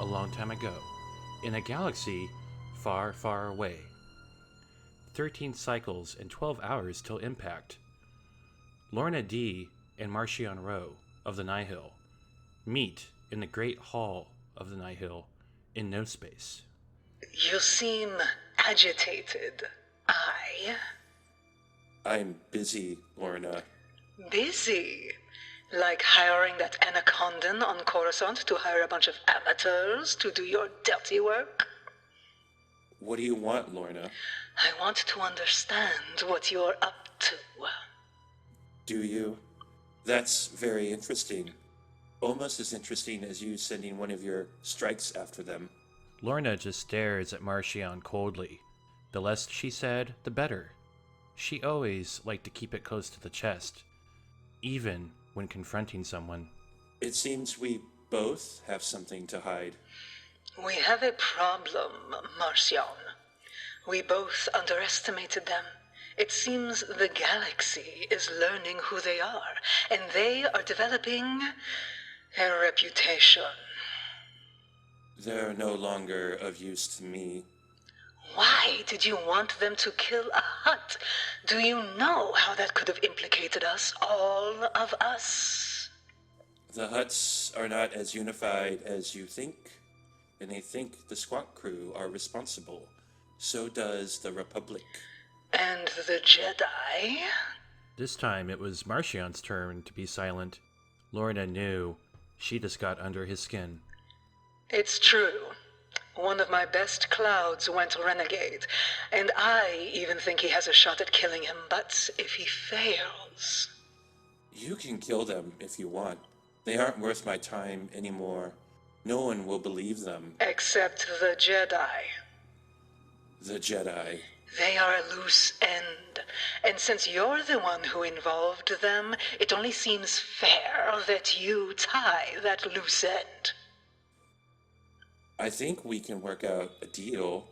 a long time ago, in a galaxy far, far away. 13 cycles and 12 hours till impact. Lorna D. and Marcion Rowe of the Nihil meet in the Great Hall of the Nihil in no space. You seem agitated. I'm busy, Lorna. Busy? Like hiring that anacondan on Coruscant to hire a bunch of amateurs to do your dirty work? What do you want, Lorna? I want to understand what you're up to. Do you? That's very interesting. Almost as interesting as you sending one of your strikes after them. Lorna just stares at Marcion coldly. The less she said, the better. She always liked to keep it close to the chest, even when confronting someone. It seems we both have something to hide. We have a problem, Marcion. We both underestimated them. It seems the galaxy is learning who they are, and they are developing a reputation. They're no longer of use to me. Why did you want them to kill a Hutt? Do you know how that could have implicated us, all of us? The Hutts are not as unified as you think, and they think the Squonk crew are responsible. So does the Republic. And the Jedi? This time it was Marcion's turn to be silent. Lorna knew she just got under his skin. It's true. One of my best clouds went renegade, and I even think he has a shot at killing him, but if he fails... You can kill them if you want. They aren't worth my time anymore. No one will believe them. Except the Jedi. The Jedi. They are a loose end, and since you're the one who involved them, it only seems fair that you tie that loose end. I think we can work out a deal.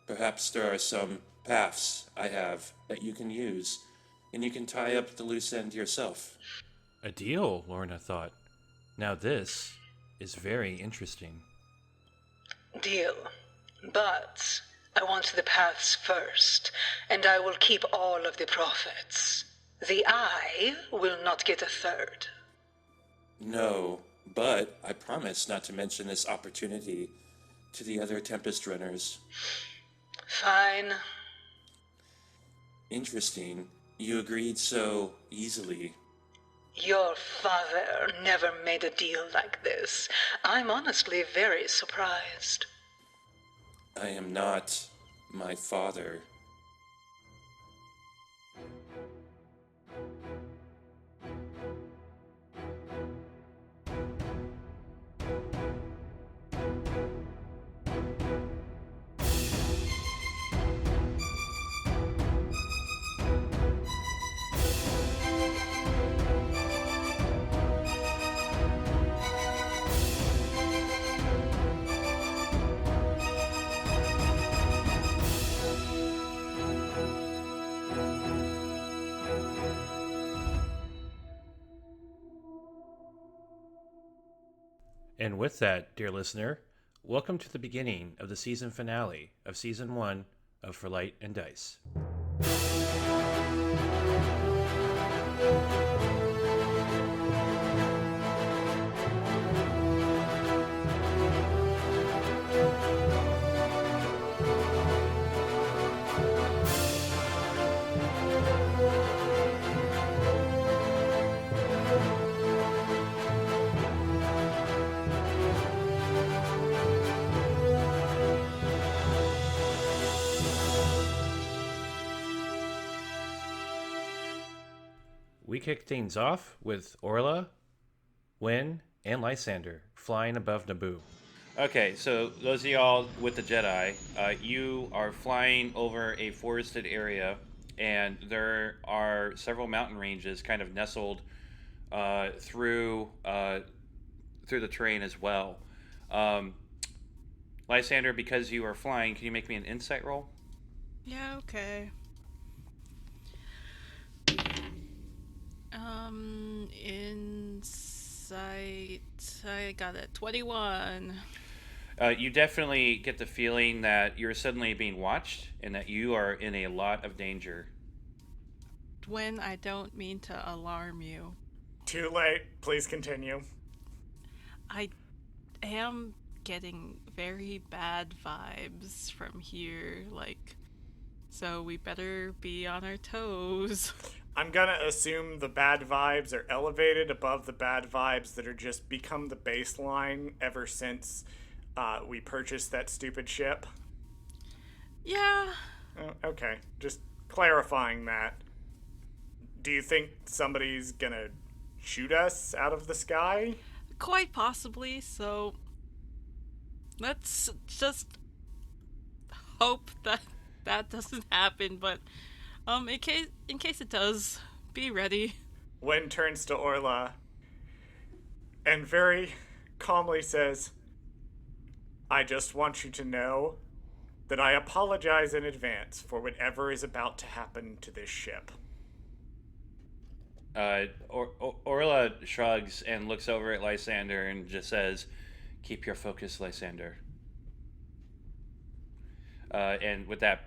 Perhaps there are some paths I have that you can use, and you can tie up the loose end yourself. A deal, Lorna thought. Now this is very interesting. Deal. But I want the paths first, and I will keep all of the profits. The eye will not get a third. No, but I promise not to mention this opportunity to the other Tempest runners. Fine. Interesting. You agreed so easily. Your father never made a deal like this. I'm honestly very surprised. I am not my father. And with that, dear listener, welcome to the beginning of the season finale of Season 1 of For Light and Dice. We kick things off with Orla, Wynn, and Lysander flying above Naboo. Okay, so those of y'all with the Jedi, you are flying over a forested area, and there are several mountain ranges kind of nestled through the terrain as well. Lysander, because you are flying, can you make me an insight roll? Yeah, okay. Insight, I got a 21. You definitely get the feeling that you're suddenly being watched and that you are in a lot of danger. When I don't mean to alarm you, Too late. Please continue. I am getting very bad vibes from here, like, so we better be on our toes. I'm gonna assume the bad vibes are elevated above the bad vibes that are just become the baseline ever since we purchased that stupid ship. Yeah, Oh, okay, just clarifying that. Do you think somebody's gonna shoot us out of the sky? quite possibly, so let's just hope that that doesn't happen, but in case it does, be ready. Wen turns to Orla and very calmly says, I just want you to know that I apologize in advance for whatever is about to happen to this ship. Orla shrugs and looks over at Lysander and just says, "Keep your focus, Lysander." And with that,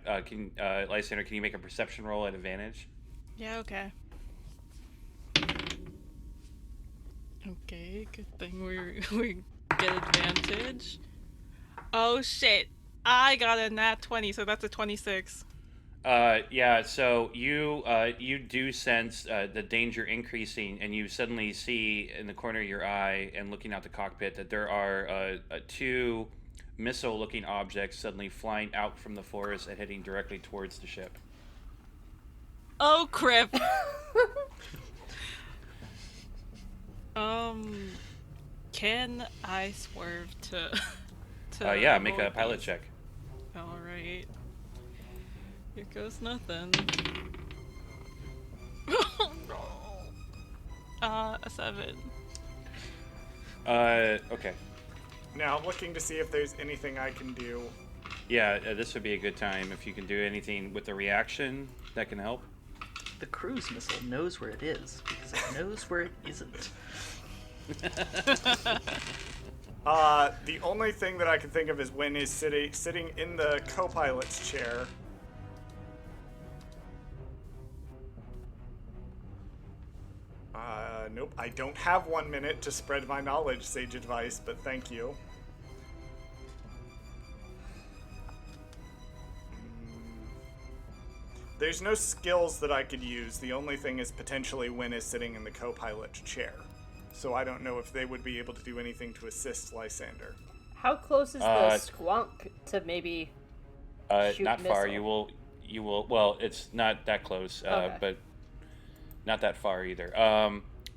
Lysander, can you make a perception roll at advantage? Yeah, okay. Okay, good thing we get advantage. Oh shit! I got a nat 20, so that's a 26. Yeah. So you do sense the danger increasing, and you suddenly see in the corner of your eye and looking out the cockpit that there are two missile-looking objects suddenly flying out from the forest and heading directly towards the ship. Oh crap! Can I swerve to Yeah. Make a avoid pilot these? check. All right. Here goes nothing. A 7. Okay. Now I'm looking to see if there's anything I can do. Yeah, this would be a good time if you can do anything with the reaction that can help. The cruise missile knows where it is because it knows where it isn't. The only thing that I can think of is Wen is sitting in the co-pilot's chair. Nope, I don't have 1 minute to spread my knowledge, sage advice, but thank you. There's no skills that I could use. The only thing is potentially Wen is sitting in the co-pilot's chair. So I don't know if they would be able to do anything to assist Lysander. How close is the Squonk to maybe shoot Not far. missile? You will. Well, it's not that close, Okay. but not that far either.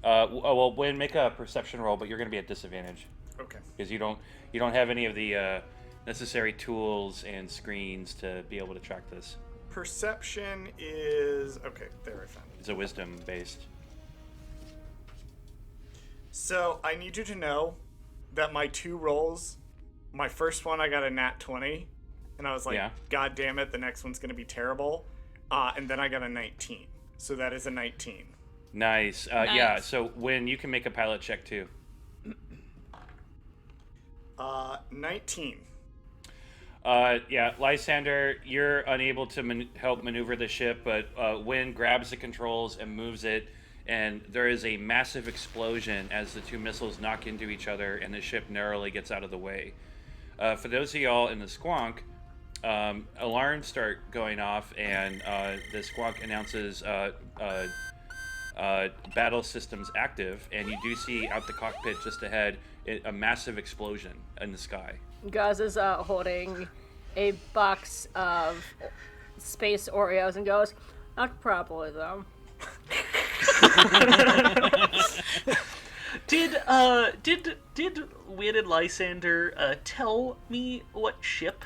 Well, Win, make a perception roll, but you're going to be at disadvantage Okay. because you don't have any of the necessary tools and screens to be able to track this. Perception is... Okay, there I found it. It's a wisdom based. So, I need you to know that my two rolls, my first one I got a nat 20, and I was like, Yeah. God damn it, the next one's going to be terrible. And then I got a 19. So that is a 19. Nice. Yeah. So Win, you can make a pilot check too. 19. Yeah, Lysander, you're unable to help maneuver the ship, but Win grabs the controls and moves it, and there is a massive explosion as the two missiles knock into each other, and the ship narrowly gets out of the way. For those of y'all in the Squonk, alarms start going off, and the Squonk announces battle systems active, and you do see out the cockpit just ahead a massive explosion in the sky. Gaz is holding a box of space Oreos and goes, not probably them. Did Win and Lysander tell me what ship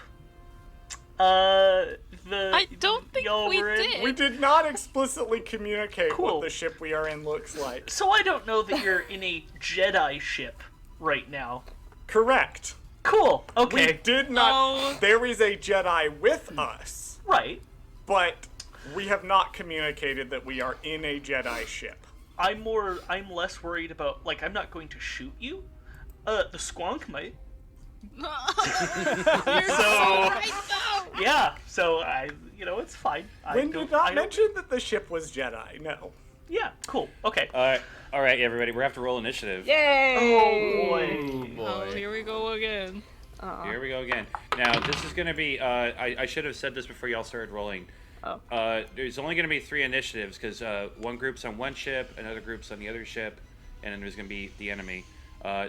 I don't think y'all we were in? did. We did not explicitly communicate Cool. what the ship we are in looks like. So I don't know that you're in a Jedi ship right now. Correct. Cool. We Okay. did not... Oh. There is a Jedi with us, Right. but we have not communicated that we are in a Jedi ship. I'm less worried about, like, I'm not going to shoot you. The Squonk might. You're So- so right, though. Yeah, so it's fine. Wynn did not mention that the ship was Jedi. No. Yeah, cool. Okay. All right, everybody, we have to roll initiative. Yay! Oh boy. Oh, here we go again. Here we go again. Now, this is going to be, I should have said this before y'all started rolling. Oh. There's only going to be 3 initiatives, because one group's on one ship, another group's on the other ship, and then there's going to be the enemy.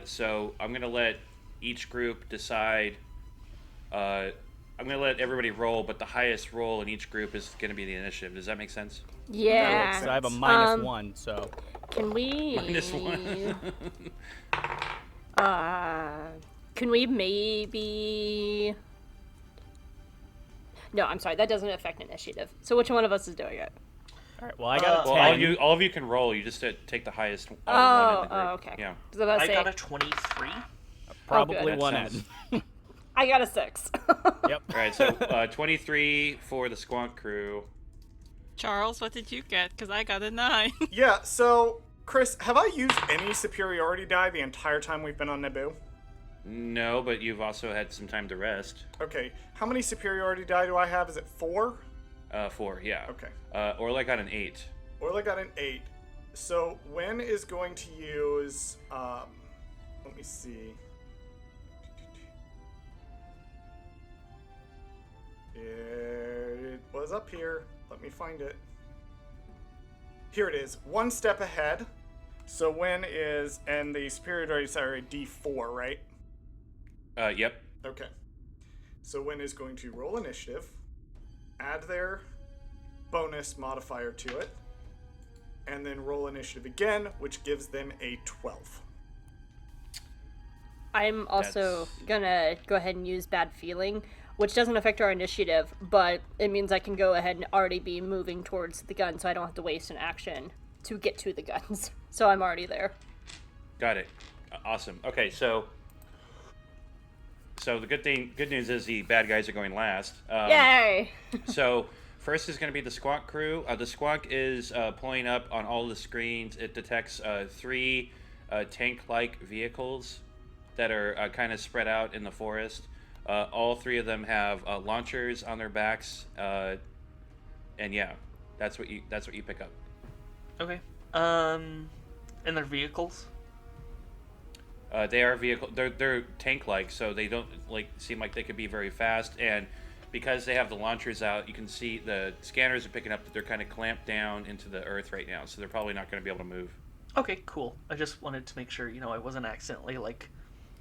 So I'm going to let each group decide, I'm going to let everybody roll, but the highest roll in each group is going to be the initiative. Does that make sense? Yeah. So I have a -1, so. Can we? -1. Can we maybe? No, I'm sorry. That doesn't affect initiative. So which one of us is doing it? All right. Well, I got a 10. Well, all of you can roll. You just take the highest one. Okay. Yeah. 'Cause I was about to I say, got a 23. Probably good. one That N. I got a 6. Yep. All right, so 23 for the Squonk crew. Charles, what did you get? Because I got a 9. Yeah, so, Chris, have I used any superiority die the entire time we've been on Naboo? No, but you've also had some time to rest. Okay, how many superiority die do I have? Is it 4? 4, yeah. Okay. Orla got an 8. Orla got an 8. So, Wen is going to use, let me see. It was up here. Let me find it. Here it is. 1 step ahead. So Wen is, and the superiority is a D4, right? Yep. Okay. So Wen is going to roll initiative, add their bonus modifier to it, and then roll initiative again, which gives them a 12. I'm also gonna go ahead and use bad feeling, which doesn't affect our initiative, but it means I can go ahead and already be moving towards the gun, so I don't have to waste an action to get to the guns. So I'm already there. Got it. Awesome. Okay, so the good news is the bad guys are going last. Yay! So first is going to be the Squonk crew. The Squonk is pulling up on all the screens. It detects 3 tank-like vehicles that are kind of spread out in the forest. All 3 of them have launchers on their backs, and yeah, that's what you pick up. Okay. And their vehicles? They are vehicle. They're tank-like, so they don't seem like they could be very fast. And because they have the launchers out, you can see the scanners are picking up that they're kind of clamped down into the earth right now, so they're probably not going to be able to move. Okay, cool. I just wanted to make sure, I wasn't accidentally,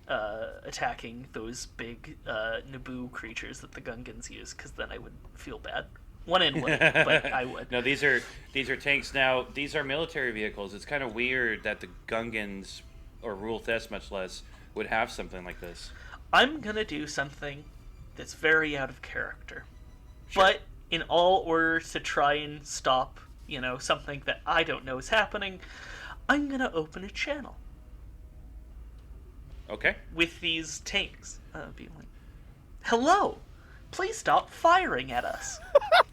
attacking those big Naboo creatures that the Gungans use, because then I would feel bad. One in would, but I would. No, these are tanks. Now, these are military vehicles. It's kind of weird that the Gungans, or Rul'thess much less, would have something like this. I'm gonna do something that's very out of character. Sure. But in all order to try and stop, something that I don't know is happening, I'm gonna open a channel. Okay. With these tanks. Being like, hello! Please stop firing at us.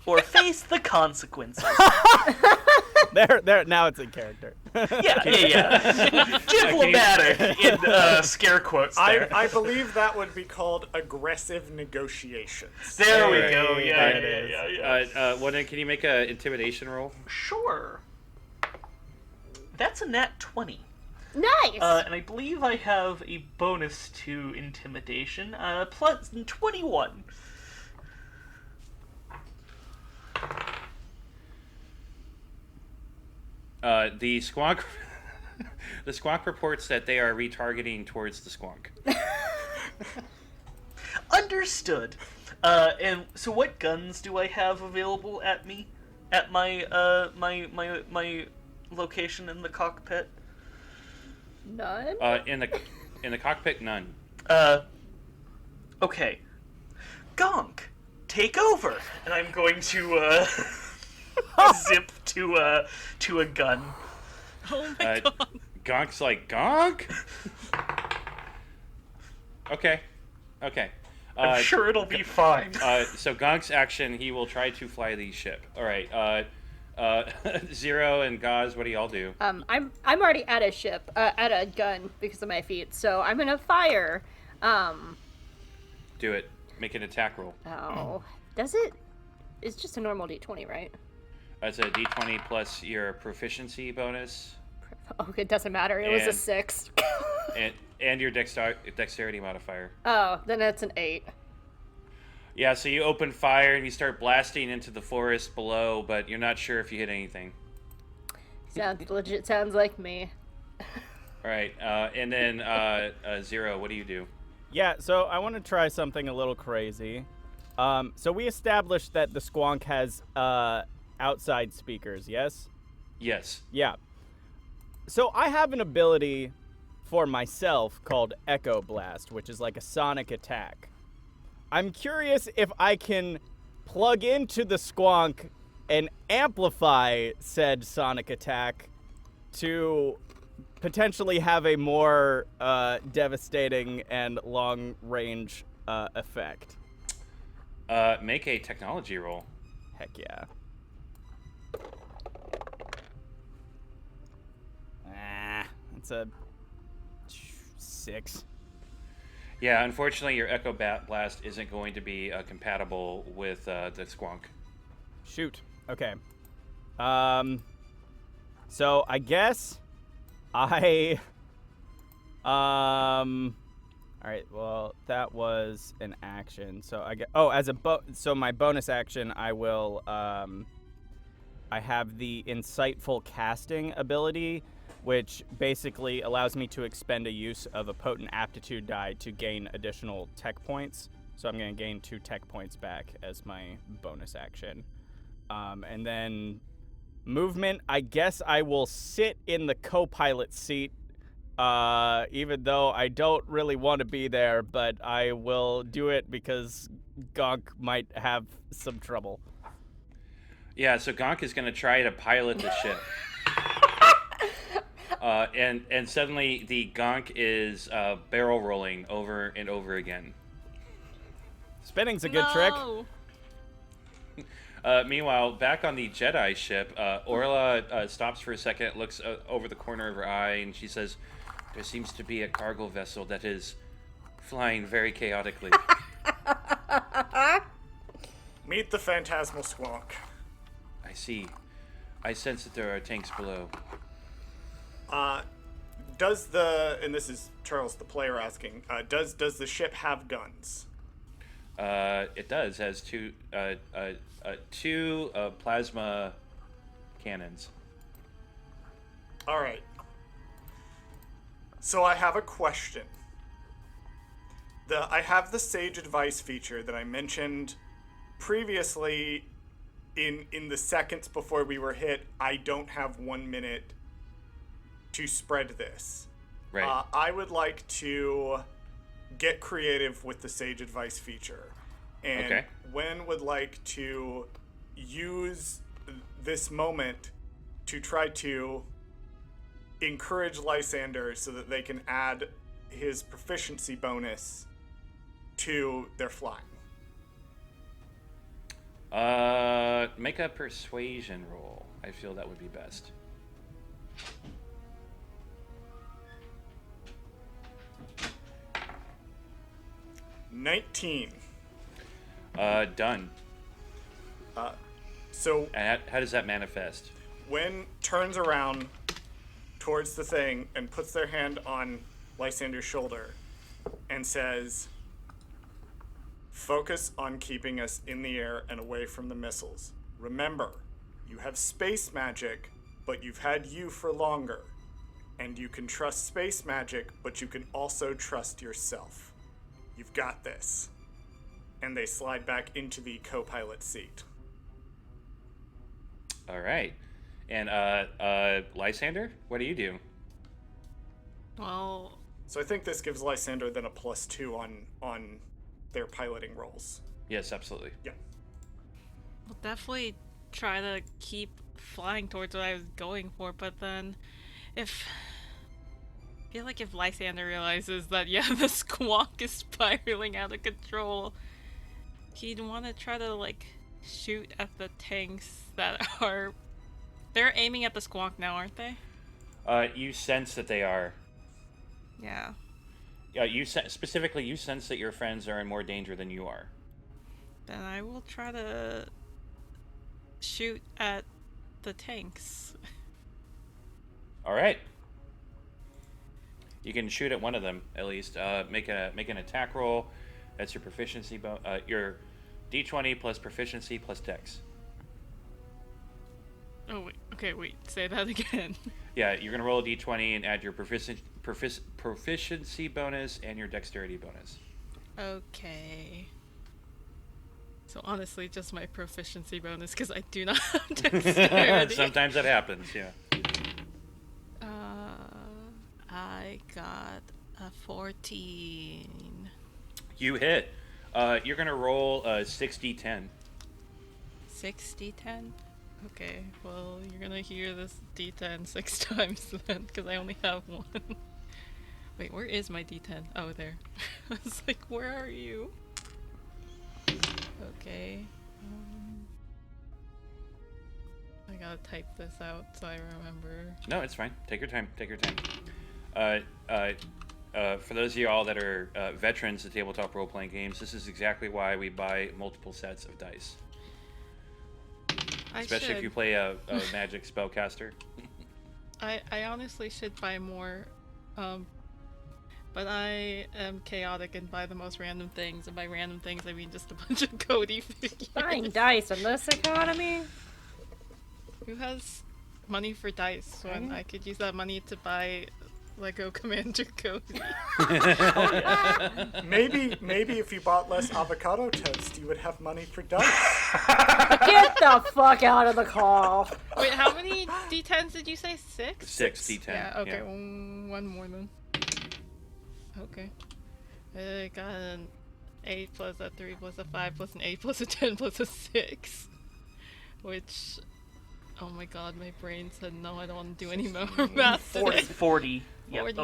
Or face the consequences. There. Now it's in character. Yeah. Diplomatic in scare quotes there. I believe that would be called aggressive negotiations. There we go. Yeah. Well, then, can you make an intimidation roll? Sure. That's a nat 20. Nice! And I believe I have a bonus to intimidation, plus 21. The Squonk reports that they are retargeting towards the Squonk. Understood. And so what guns do I have available at me? At my my location in the cockpit? None? In the cockpit, none. Okay. Gonk, take over. And I'm going to zip to a gun. Oh my god. Gonk's like, Gonk? Okay. I'm sure it'll be fine. So Gonk's action, he will try to fly the ship. All right. Zero and Gaz, what do y'all do? I'm already at a ship, at a gun because of my feet, so I'm gonna fire, Do it. Make an attack roll. Oh. Does it? It's just a normal d20, right? That's a d20 plus your proficiency bonus. Oh, it doesn't matter. It was a 6. and your dexterity modifier. Oh, then that's an 8. Yeah, so you open fire and you start blasting into the forest below, but you're not sure if you hit anything. Sounds legit. Sounds like me. All right, and then Zero, what do you do? Yeah, so I want to try something a little crazy. So we established that the Squonk has outside speakers, yes? Yes. Yeah. So I have an ability for myself called Echo Blast, which is like a sonic attack. I'm curious if I can plug into the Squonk and amplify said sonic attack to potentially have a more devastating and long-range effect. Make a technology roll. Heck yeah. It's a 6. Yeah, unfortunately, your Echo Blast isn't going to be compatible with the Squonk. Shoot. Okay. So I guess I all right, well, that was an action. So I get so my bonus action I will I have the insightful casting ability, which basically allows me to expend a use of a potent aptitude die to gain additional tech points. So I'm going to gain 2 tech points back as my bonus action. And then movement, I guess I will sit in the co-pilot seat, even though I don't really want to be there, but I will do it because Gonk might have some trouble. Yeah, so Gonk is going to try to pilot the ship. And suddenly the Gonk is barrel rolling over and over again. Spinning's a good trick. Meanwhile, back on the Jedi ship, Orla stops for a second, looks over the corner of her eye, and she says, "There seems to be a cargo vessel that is flying very chaotically." Meet the Phantasmal Squonk. I see. I sense that there are tanks below. And this is Charles the player asking, does the ship have guns? It does. Has two plasma cannons. All right. So I have a question. I have the Sage Advice feature that I mentioned previously in the seconds before we were hit. I don't have 1 minute to spread this. Right. I would like to get creative with the Sage Advice feature. And Wen would like to use this moment to try to encourage Lysander so that they can add his proficiency bonus to their flying. Make a persuasion roll. I feel that would be best. $19. Done. So And how does that manifest? Wen turns around towards the thing and puts their hand on Lysander's shoulder and says, "Focus on keeping us in the air and away from the missiles. Remember, you have space magic, but you've had you for longer. And you can trust space magic, but you can also trust yourself. You've got this." And they slide back into the co-pilot seat. All right. And Lysander, what do you do? Well, So I think this gives Lysander then a +2 on their piloting rolls. Yes, absolutely. Yeah. I'll definitely try to keep flying towards what I was going for, but then I feel like if Lysander realizes that, yeah, the Squonk is spiraling out of control, he'd want to try to, like, shoot at the tanks that are... They're aiming at the Squonk now, aren't they? You sense that they are. Yeah. specifically, you sense that your friends are in more danger than you are. Then I will try to shoot at the tanks. All right. You can shoot at one of them at least. Make an attack roll. That's your proficiency your D20 plus proficiency plus dex. Oh wait. Okay, wait. Say that again. Yeah, you're gonna roll a D20 and add your proficiency bonus and your dexterity bonus. Okay. So honestly, just my proficiency bonus because I do not have dexterity. Sometimes that happens. Yeah. I got a 14. You hit. You're gonna roll a 60-10. 60-10? Okay, well, you're gonna hear this D10 6 times then, because I only have one. Wait, where is my D10? Oh, there. I was like, where are you? Okay. I gotta type this out so I remember. No, it's fine. Take your time. Take your time. For those of y'all that are veterans of tabletop role-playing games, this is exactly why we buy multiple sets of dice. Especially if you play a magic spellcaster. I honestly should buy more, but I am chaotic and buy the most random things, and by random things I mean just a bunch of Cody figures. Buying dice in this economy? Who has money for dice when I could use that money to buy Lego Commander Cody? Maybe if you bought less avocado toast, you would have money for dice. Get the fuck out of the call. Wait, how many D10s did you say? 6? 6 D10. Yeah, okay, Yeah. one more then. Okay. I got an 8 plus a 3 plus a 5 plus an 8 plus a 10 plus a 6. Which, oh my god, my brain said no, I don't want to do any more math today. 40. Yep.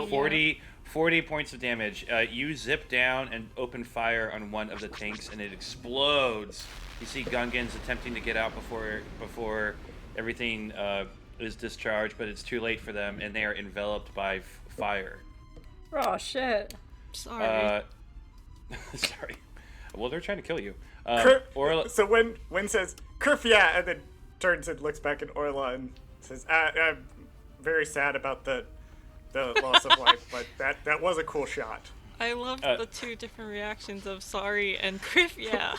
40 points of damage. You zip down and open fire on one of the tanks, and it explodes. You see Gungans attempting to get out before everything is discharged, but it's too late for them, and they are enveloped by fire. Oh shit. Sorry. Sorry. Well, they're trying to kill you. Orla. So when says Kerf, yeah, and then turns and looks back at Orla and says, "I'm very sad about the loss of life, but that was a cool shot." I love the two different reactions of sorry and Griff, yeah.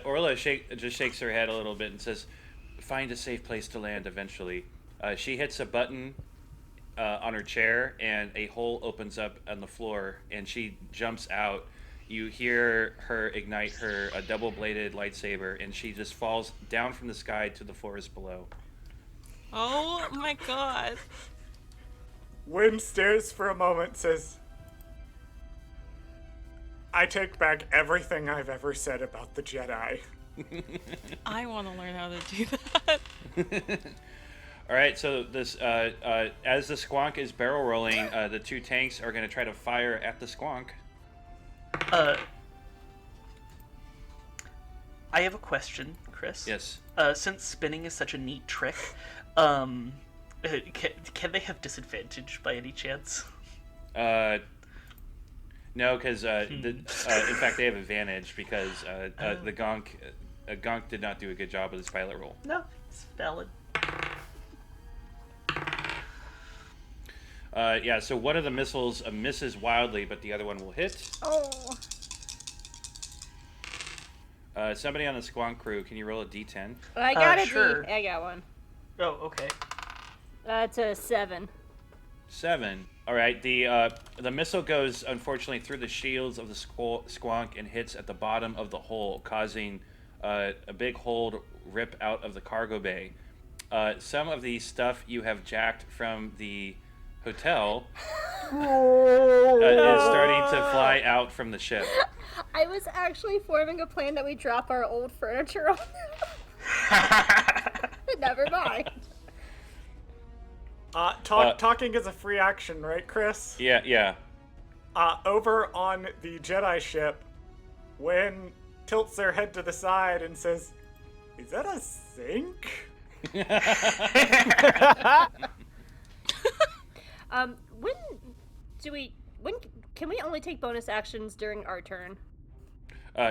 Orla just shakes her head a little bit and says, "Find a safe place to land eventually." She hits a button on her chair, and a hole opens up on the floor, and she jumps out. You hear her ignite her double-bladed lightsaber, and she just falls down from the sky to the forest below. Oh my god. Wim stares for a moment, says, "I take back everything I've ever said about the Jedi." I want to learn how to do that. All right, so this as the Squonk is barrel rolling, the two tanks are going to try to fire at the Squonk. I have a question, Chris. Yes. Since spinning is such a neat trick, can they have disadvantage by any chance? No, because in fact they have advantage because the Gonk did not do a good job with his pilot roll. No, it's valid. Yeah, so one of the missiles misses wildly, but the other one will hit. Oh. Somebody on the Squonk crew, can you roll a d10? I got sure. I got one. Oh, okay. That's a 7. 7. All right, the missile goes, unfortunately, through the shields of the Squonk and hits at the bottom of the hole, causing a big hole to rip out of the cargo bay. Some of the stuff you have jacked from the hotel is starting to fly out from the ship. I was actually forming a plan that we drop our old furniture on them. Never mind. Talking is a free action, right, Chris? Yeah. Over on the Jedi ship, Wen tilts their head to the side and says, "Is that a sink?" When do we when can we only take bonus actions during our turn?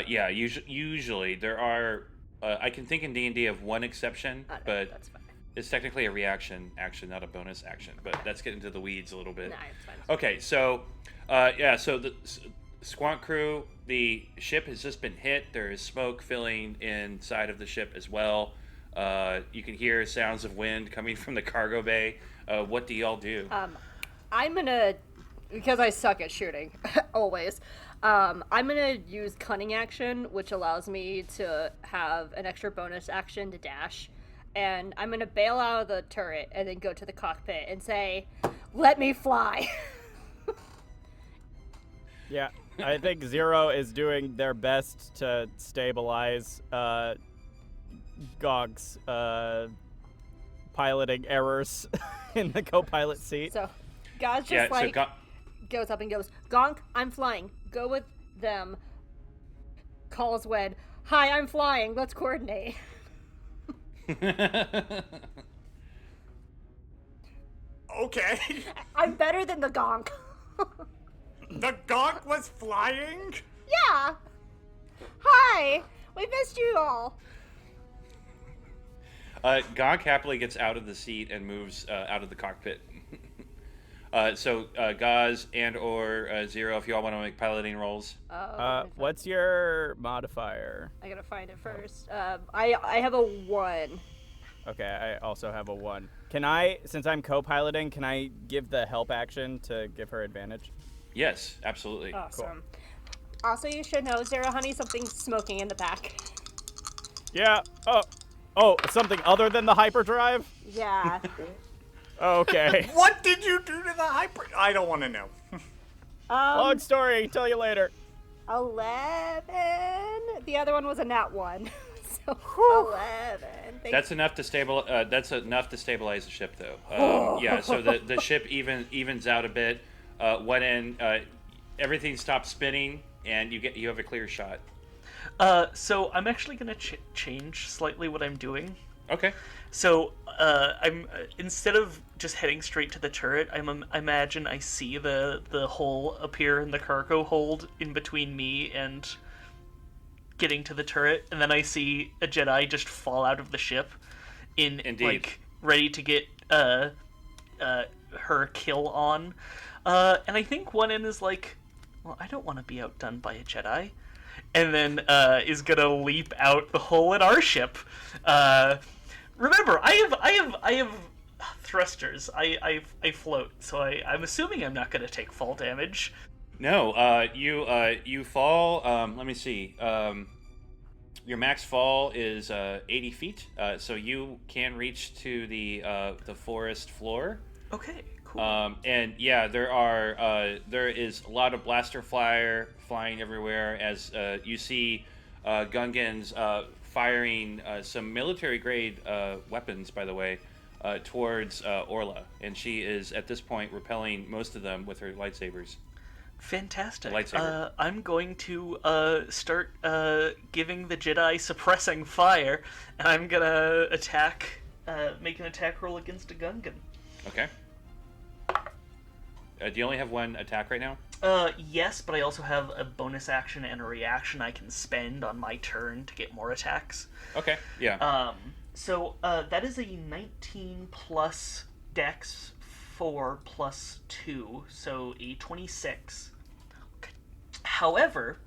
Yeah, usually there are. I can think in D&D of one exception, but That's fine. it's technically a reaction action, not a bonus action. But that's getting into the weeds a little bit. Nah, it's fine. Okay, so so the Squonk crew, the ship has just been hit. There is smoke filling inside of the ship as well. You can hear sounds of wind coming from the cargo bay. What do y'all do? I'm gonna, because I suck at shooting, always. I'm gonna use cunning action, which allows me to have an extra bonus action to dash, and I'm gonna bail out of the turret and then go to the cockpit and say, "Let me fly." Yeah, I think Zero is doing their best to stabilize Gog's piloting errors in the co-pilot seat. So, God's just goes up and goes, "Gonk, I'm flying. Go with them." Calls Wed, "Hi, I'm flying. Let's coordinate." Okay. I'm better than the Gonk. The Gonk was flying? Yeah. Hi. We missed you all. Gonk happily gets out of the seat and moves out of the cockpit. So Gaz and or Zero, if you all want to make piloting rolls. What's your modifier? I gotta find it first. I have a 1. Okay, I also have a 1. Can I, since I'm co-piloting, can I give the help action to give her advantage? Yes, absolutely. Awesome. Cool. Also, you should know, Zero Honey, something's smoking in the back. Yeah. Oh, something other than the hyperdrive? Yeah. Okay. What did you do to the hyper? I don't want to know. Long story. Tell you later. 11. The other one was a nat 1. So 11. That's enough to stabilize the ship, though. Yeah. So the ship evens out a bit. When everything stops spinning and you have a clear shot. So I'm actually gonna change slightly what I'm doing. Okay. So I'm instead of just heading straight to the turret, I imagine I see the hole appear in the cargo hold in between me and getting to the turret, and then I see a Jedi just fall out of the ship, Indeed. like ready to get her kill on. And I think one end is like, well, I don't want to be outdone by a Jedi, and then is gonna leap out the hole in our ship. Remember, I have thrusters. I float, so I'm assuming I'm not gonna take fall damage. No, you fall. Let me see. Your max fall is 80 feet, so you can reach to the forest floor. Okay, cool. And yeah, there is a lot of blaster fire flying everywhere as you see Gungans firing some military grade weapons, by the way, towards Orla, and she is at this point repelling most of them with her lightsabers. Fantastic. Lightsaber. I'm going to start giving the Jedi suppressing fire, and I'm gonna make an attack roll against a Gungan. Okay. Do you only have one attack right now? Yes, but I also have a bonus action and a reaction I can spend on my turn to get more attacks. Okay, yeah. So that is a 19 plus Dex 4 plus 2, so a 26. Okay. However,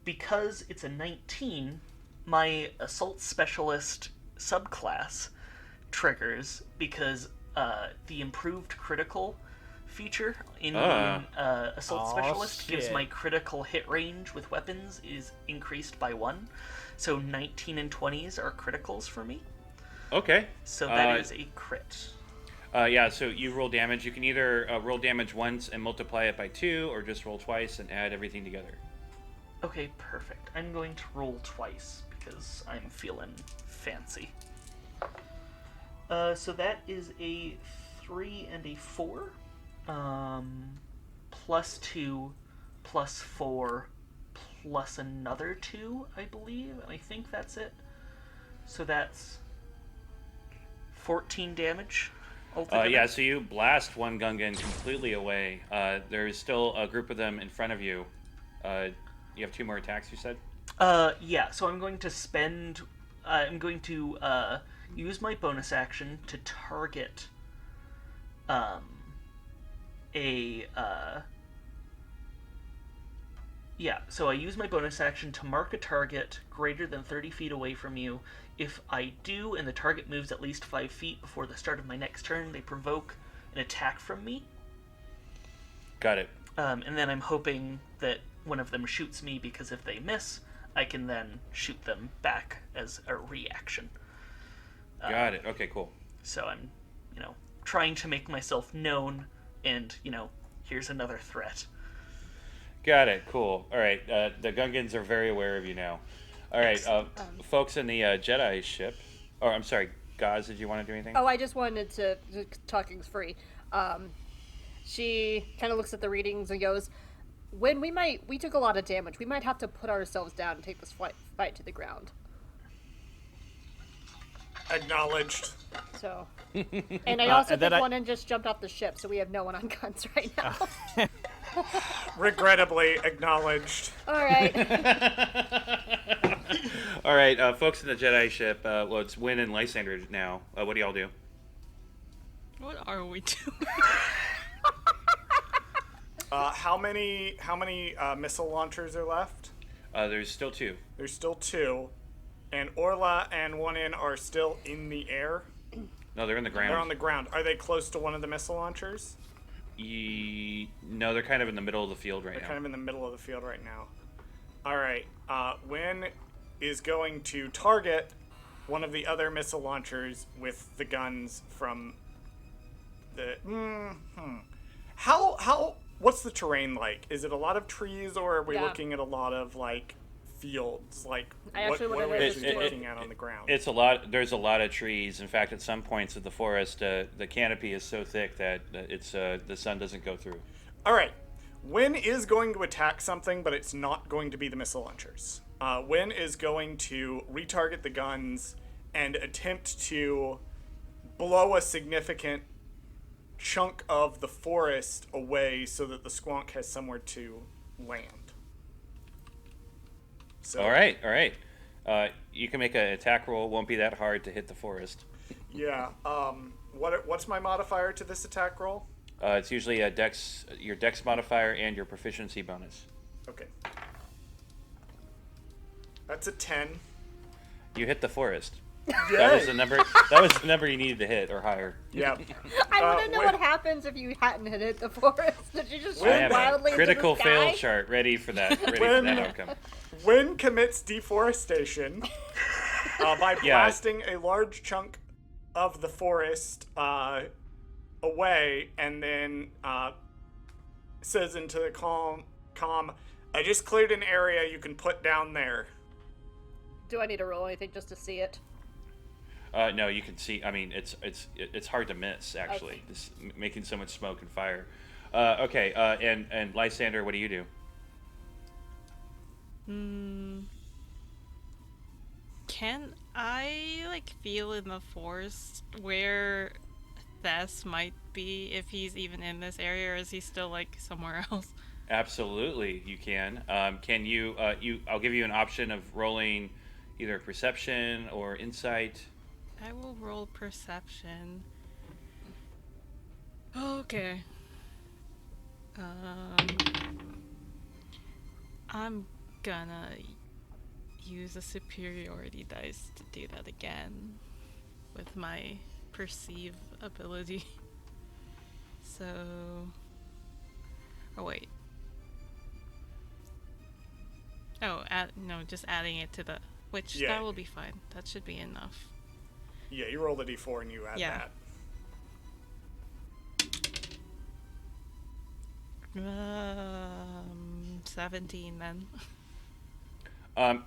because it's a 19, my Assault Specialist subclass triggers because the improved critical feature in Assault Specialist gives my critical hit range with weapons is increased by 1. So 19 and 20s are criticals for me. Okay. So that is a crit. Yeah, so you roll damage. You can either roll damage once and multiply it by 2, or just roll twice and add everything together. Okay, perfect. I'm going to roll twice because I'm feeling fancy. So that is a 3 and a 4. Plus 2, plus 4, plus another 2, I believe. And I think that's it. So that's 14 damage. altogether? Yeah, so you blast one Gungan completely away. There's still a group of them in front of you. You have 2 more attacks, you said? Yeah, so I'm going to spend... I'm going to use my bonus action to target Yeah, so I use my bonus action to mark a target greater than 30 feet away from you. If I do, and the target moves at least 5 feet before the start of my next turn, they provoke an attack from me. Got it. And then I'm hoping that one of them shoots me, because if they miss, I can then shoot them back as a reaction. Got it. Okay, cool. So I'm, trying to make myself known, and, here's another threat. Got it. Cool. All right. The Gungans are very aware of you now. All right. Folks in the Jedi ship. Or, I'm sorry, Gaz, did you want to do anything? Oh, I just wanted to... Talking's free. She kind of looks at the readings and goes, we took a lot of damage. We might have to put ourselves down and take this fight to the ground. Acknowledged. So, and I also think one just jumped off the ship, so we have no one on guns right now. Regrettably acknowledged. All right. All right, folks in the Jedi ship. Well, it's Wynn and Lysander now. What do y'all do? What are we doing? How many missile launchers are left? There's still 2. There's still 2. And Orla and 1N are still in the air? No, they're in the ground. They're on the ground. Are they close to one of the missile launchers? No, they're kind of in the middle of the field right now. They're kind of in the middle of the field right now. All right. Wynn is going to target one of the other missile launchers with the guns from the... What's the terrain like? Is it a lot of trees, or are we looking at a lot of, fields? What are we actually looking at on the ground? It's a lot. There's a lot of trees. In fact, at some points of the forest, the canopy is so thick that the sun doesn't go through. All right. Wynn is going to attack something, but it's not going to be the missile launchers. Wynn is going to retarget the guns and attempt to blow a significant chunk of the forest away so that the Squonk has somewhere to land. So, all right. You can make an attack roll. It won't be that hard to hit the forest. Yeah. What's my modifier to this attack roll? It's usually your dex modifier and your proficiency bonus. Okay. That's a 10. You hit the forest. Yay. That was the number. That was the number you needed to hit or higher. Yeah. I want to know what happens if you hadn't hit the forest. Did you just shoot I have wildly a critical into the sky? fail chart ready for that. Ready for that outcome. Wynn commits deforestation by blasting a large chunk of the forest away, and then says into the comm, I just cleared an area you can put down there. Do I need to roll anything just to see it? No, you can see. I mean, it's hard to miss actually. Okay. Just making so much smoke and fire. Okay. And Lysander, what do you do? Can I feel in the forest where Thess might be, if he's even in this area, or is he still somewhere else? Absolutely, you can. Can you? I'll give you an option of rolling either perception or insight. I will roll perception. Okay. I'm gonna use a superiority dice to do that again with my perceive ability. So... Oh, wait. Oh, no, just adding it to the... Which, that will be fine. That should be enough. Yeah, you roll the d4 and you add that. 17 then.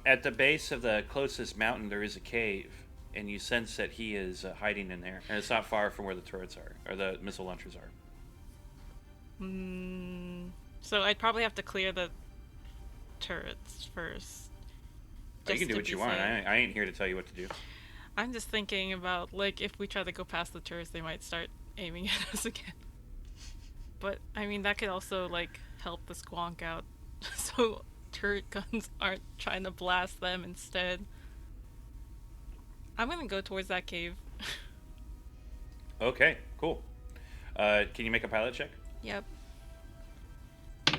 At the base of the closest mountain, there is a cave, and you sense that he is hiding in there, and it's not far from where the turrets are, or the missile launchers are. So I'd probably have to clear the turrets first. You can do what you want. I ain't here to tell you what to do. I'm just thinking about, if we try to go past the turrets, they might start aiming at us again. But, I mean, that could also, like, help the Squonk out. So turret guns aren't trying to blast them instead. I'm gonna go towards that cave. Okay, cool. Can you make a pilot check? Yep.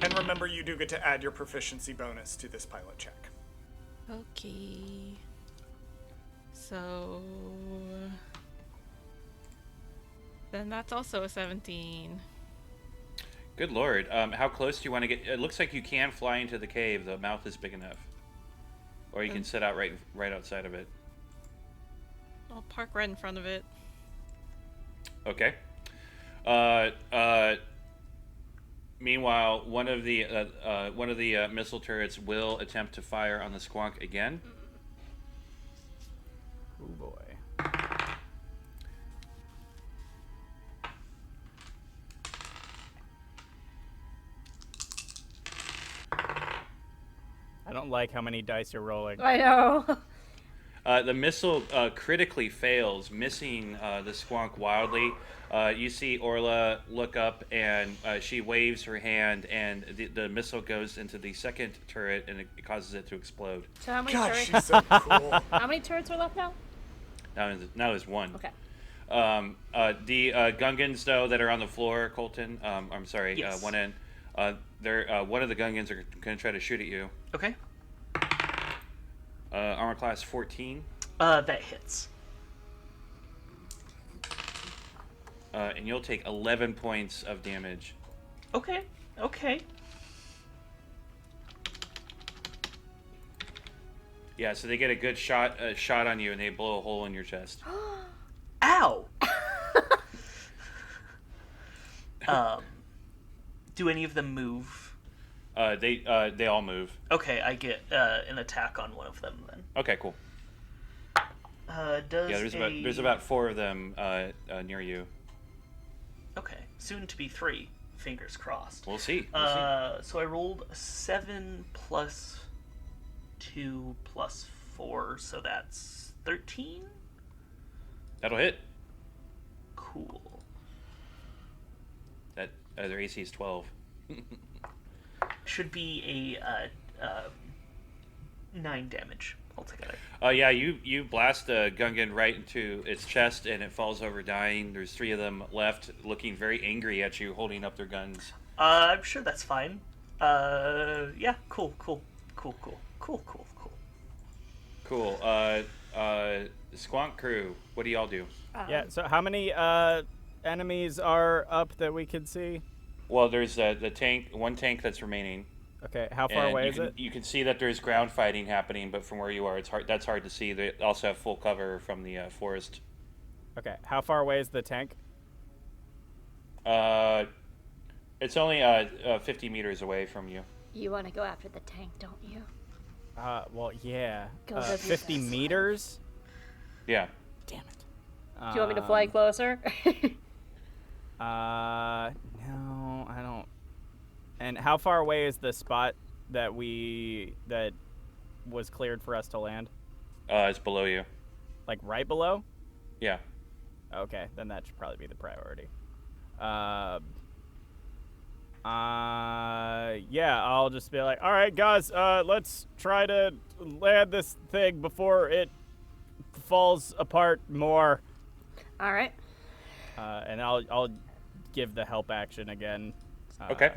And remember, you do get to add your proficiency bonus to this pilot check. Okay. So... then that's also a 17. Good lord. How close do you want to get? It looks like you can fly into the cave. The mouth is big enough. Or you can sit out right outside of it. I'll park right in front of it. Okay. Meanwhile, one of the missile turrets will attempt to fire on the Squonk again. Oh boy. I don't like how many dice you're rolling. I know. The missile critically fails, missing the Squonk wildly. You see Orla look up, and she waves her hand, and the missile goes into the second turret, and it causes it to explode. So how many God, turrets? she's so cool. How many turrets are left now? Now there's one. Okay. The Gungans, though, that are on the floor, Colton, I'm sorry, Yes. one end, they're, one of the Gungans are going to try to shoot at you. Okay. Armor class 14. That hits. And you'll take 11 points of damage. Okay. Okay. Yeah, so they get a good shot on you, and they blow a hole in your chest. Ow! Do any of them move? They all move. Okay, I get an attack on one of them then. Okay, cool. There's about 4 of them near you. Okay, soon to be 3. Fingers crossed. We'll see. So I rolled 7 plus 2 plus 4, so that's 13. That'll hit. Cool. That their AC is 12. Should be a 9 damage altogether. Yeah, you blast a Gungan right into its chest, and it falls over dying. There's 3 of them left, looking very angry at you, holding up their guns. I'm sure that's fine. Yeah, cool. Cool. Squonk crew, what do y'all do? Yeah, so how many enemies are up that we can see? Well, there's the tank, one tank that's remaining. Okay, how far And away is it? You can see that there's ground fighting happening, but from where you are, it's hard. That's hard to see. They also have full cover from the forest. Okay, how far away is the tank? It's only 50 meters away from you. You want to go after the tank, don't you? Well, yeah. Go W 50 fast. meters? Yeah. Damn it. Do you want me to fly closer? No, I don't. And how far away is the spot that was cleared for us to land? It's below you. Like right below? Yeah. Okay, then that should probably be the priority. Yeah, I'll just be like, all right, guys, let's try to land this thing before it falls apart more. All right. And I'll give the help action again. Okay.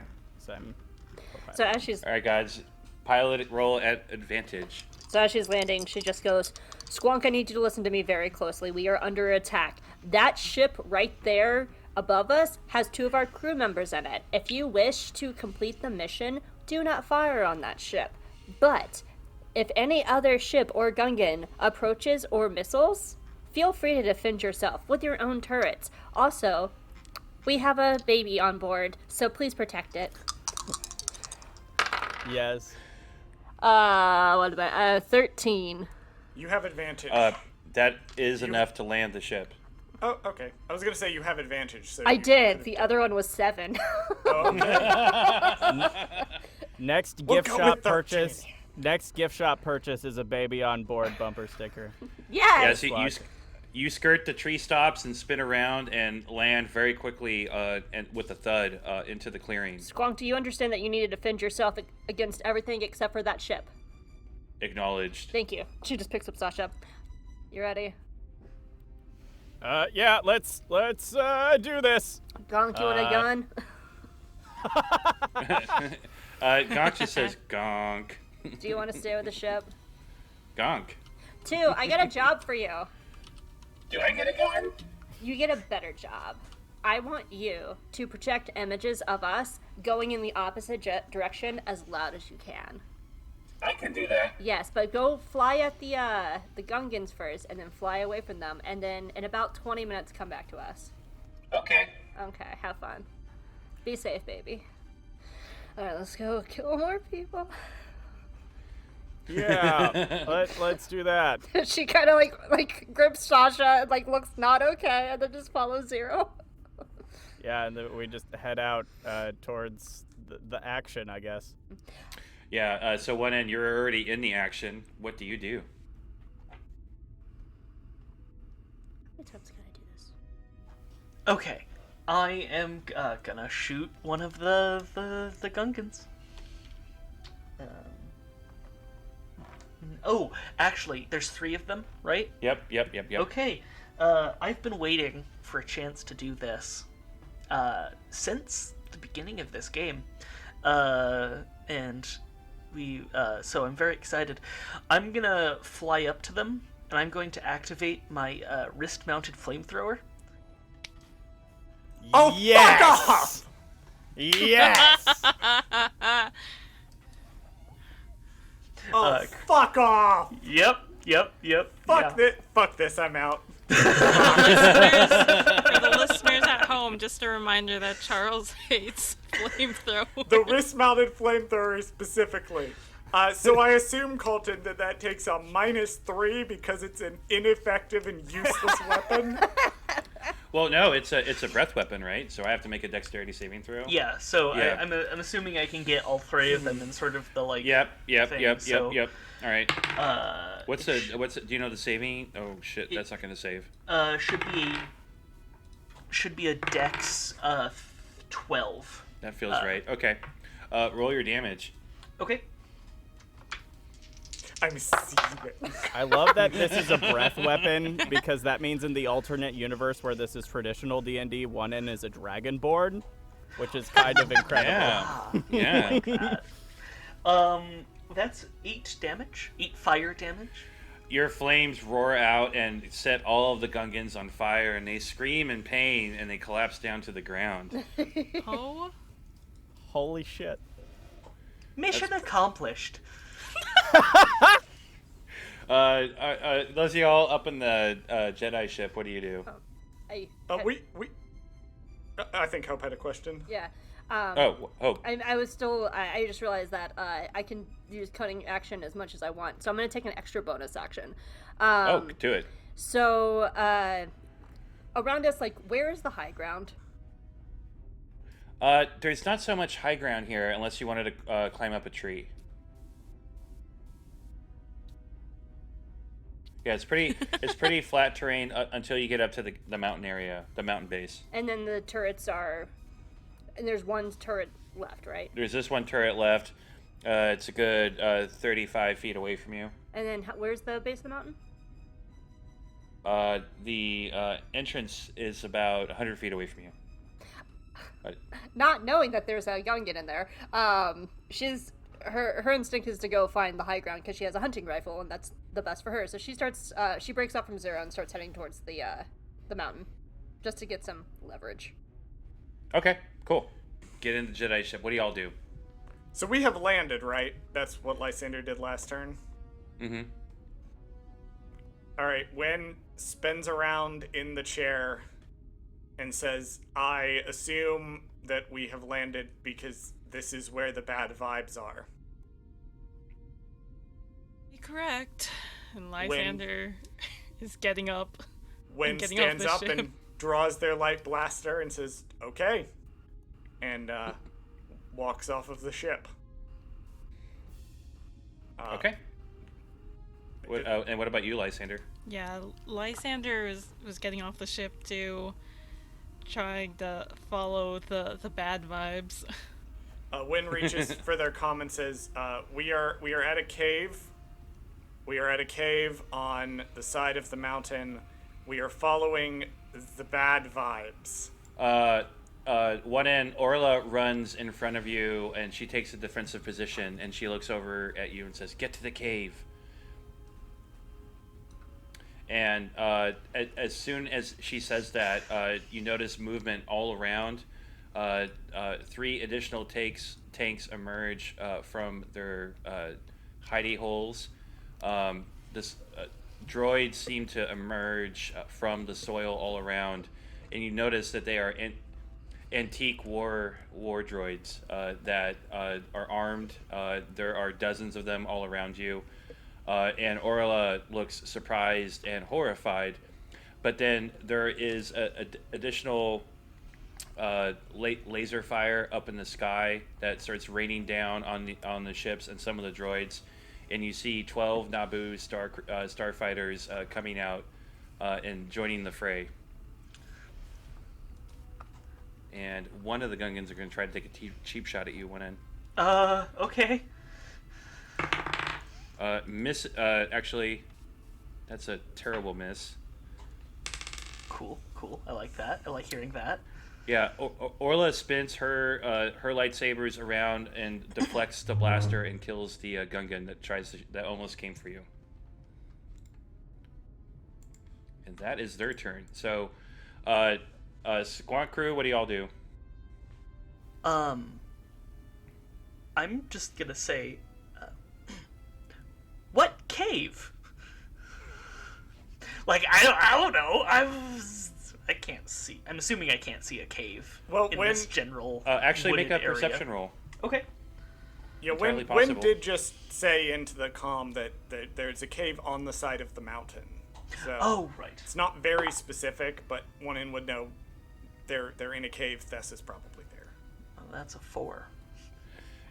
So as she's All right, guys. Pilot roll at advantage. landing, she just goes, Squonk, I need you to listen to me very closely. We are under attack. That ship right there above us has 2 of our crew members in it. If you wish to complete the mission, do not fire on that ship. But if any other ship or Gungan approaches or missiles, feel free to defend yourself with your own turrets. Also, we have a baby on board, so please protect it. Yes. What about 13? You have advantage. That is enough to land the ship. Oh, okay. I was gonna say you have advantage. So I you did. could've The done- other one was 7. Oh, okay. Next We'll gift go shop with 13. purchase. Next gift shop purchase is a baby on board bumper sticker. Yes! Yeah, so You skirt the tree stops and spin around and land very quickly and with a thud into the clearing. Squonk, do you understand that you need to defend yourself against everything except for that ship? Acknowledged. Thank you. She just picks up Sasha. You ready? Yeah, let's do this. Gonk, you want a gun? Gonk just says gonk. Do you want to stay with the ship? Gonk. 2, I got a job for you. Do I get a gun? You get a better job. I want you to project images of us going in the opposite direction as loud as you can. I can do that. Yes, but go fly at the Gungans first, and then fly away from them, and then in about 20 minutes come back to us. Okay. Okay, have fun. Be safe, baby. Alright, let's go kill more people. Yeah, let's do that. She kind of like grips Sasha and like looks not okay, and then just follows Zero. Yeah, and then we just head out towards the action, I guess. Yeah, so one end, you're already in the action. What do you do? How many times can I do this? Okay, I am gonna shoot one of the Gungans. Oh, actually, there's 3 of them, right? Yep. Okay, I've been waiting for a chance to do this since the beginning of this game, and so I'm very excited. I'm gonna fly up to them, and I'm going to activate my wrist-mounted flamethrower. Oh, yes! fuck off! Yes! Oh, fuck off! Yep. Fuck this, I'm out. For the listeners at home, just a reminder that Charles hates flamethrower. The wrist-mounted flamethrower specifically. So I assume, Colton, that takes a -3 because it's an ineffective and useless weapon. Well, no, it's a breath weapon, right? So I have to make a dexterity saving throw. Yeah, so Yeah. I'm assuming I can get all 3 of them in sort of the like. Yep. so, All right. What's do you know the saving? Oh shit, that's not gonna save. Should be a dex 12. That feels right. Okay. Roll your damage. Okay. I'm seething. I love that this is a breath weapon because that means in the alternate universe where this is traditional D&D, one end is a dragonborn, which is kind of incredible. Yeah. That's 8 damage. 8 fire damage. Your flames roar out and set all of the Gungans on fire, and they scream in pain and they collapse down to the ground. Oh. Holy shit. Mission accomplished. Those of y'all up in the Jedi ship, what do you do? I think Hope had a question. Yeah. Hope. I just realized that I can use cutting action as much as I want, so I'm going to take an extra bonus action. Do it. So, around us, like, where is the high ground? There's not so much high ground here unless you wanted to climb up a tree. Yeah, it's pretty flat terrain until you get up to the mountain area, the mountain base. And then the turrets are... And there's one turret left, right? There's this one turret left. It's a good 35 feet away from you. And then where's the base of the mountain? The entrance is about 100 feet away from you. Not knowing that there's a Gungan in there, her instinct is to go find the high ground because she has a hunting rifle and that's the best for her. So she breaks off from Zero and starts heading towards the mountain, just to get some leverage. Okay, cool. Get in the Jedi ship. What do y'all do? So we have landed, right? That's what Lysander did last turn. Mm-hmm. All right. Wen spins around in the chair and says, "I assume that we have landed because this is where the bad vibes are." You're correct. And Lysander is getting up. Wen stands up and draws their light blaster and says, "Okay," and walks off of the ship. Okay. And what about you, Lysander? Yeah, Lysander was getting off the ship too, trying to follow the bad vibes. Wynn reaches for their comm and says, we are at a cave. We are at a cave on the side of the mountain. We are following the bad vibes. One end, Orla runs in front of you, and she takes a defensive position, and she looks over at you and says, "Get to the cave." And as soon as she says that, you notice movement all around. 3 additional tanks emerge from their hidey holes. This droids seem to emerge from the soil all around, and you notice that they are antique war droids that are armed. There are dozens of them all around you, and Orla looks surprised and horrified. But then there is a additional laser fire up in the sky that starts raining down on the ships and some of the droids, and you see 12 Naboo starfighters coming out and joining the fray. And one of the Gungans are going to try to take a cheap shot at you. One end. Okay. Miss. Actually, that's a terrible miss. Cool. I like that. I like hearing that. Yeah, Orla spins her lightsabers around and deflects the blaster and kills the Gungan that almost came for you. And that is their turn. So, Squonk crew, what do y'all do? I'm just gonna say, what cave? Like I don't know. I can't see. I'm assuming I can't see a cave in this general. Actually, make a area. perception roll. Okay. Yeah, Wynn did just say into the comm that there's a cave on the side of the mountain. So right. It's not very specific, but one in would know they're in a cave. Thess is probably there. Oh, that's a 4.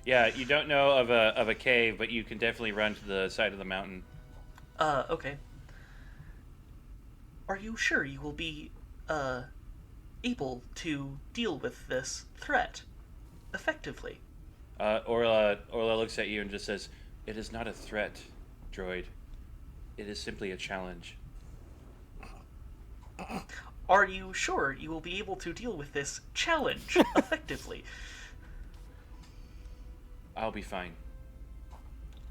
Yeah, you don't know of a cave, but you can definitely run to the side of the mountain. Okay. Are you sure you will be able to deal with this threat effectively? Orla looks at you and just says, "It is not a threat, droid. It is simply a challenge." Are you sure you will be able to deal with this challenge effectively? I'll be fine.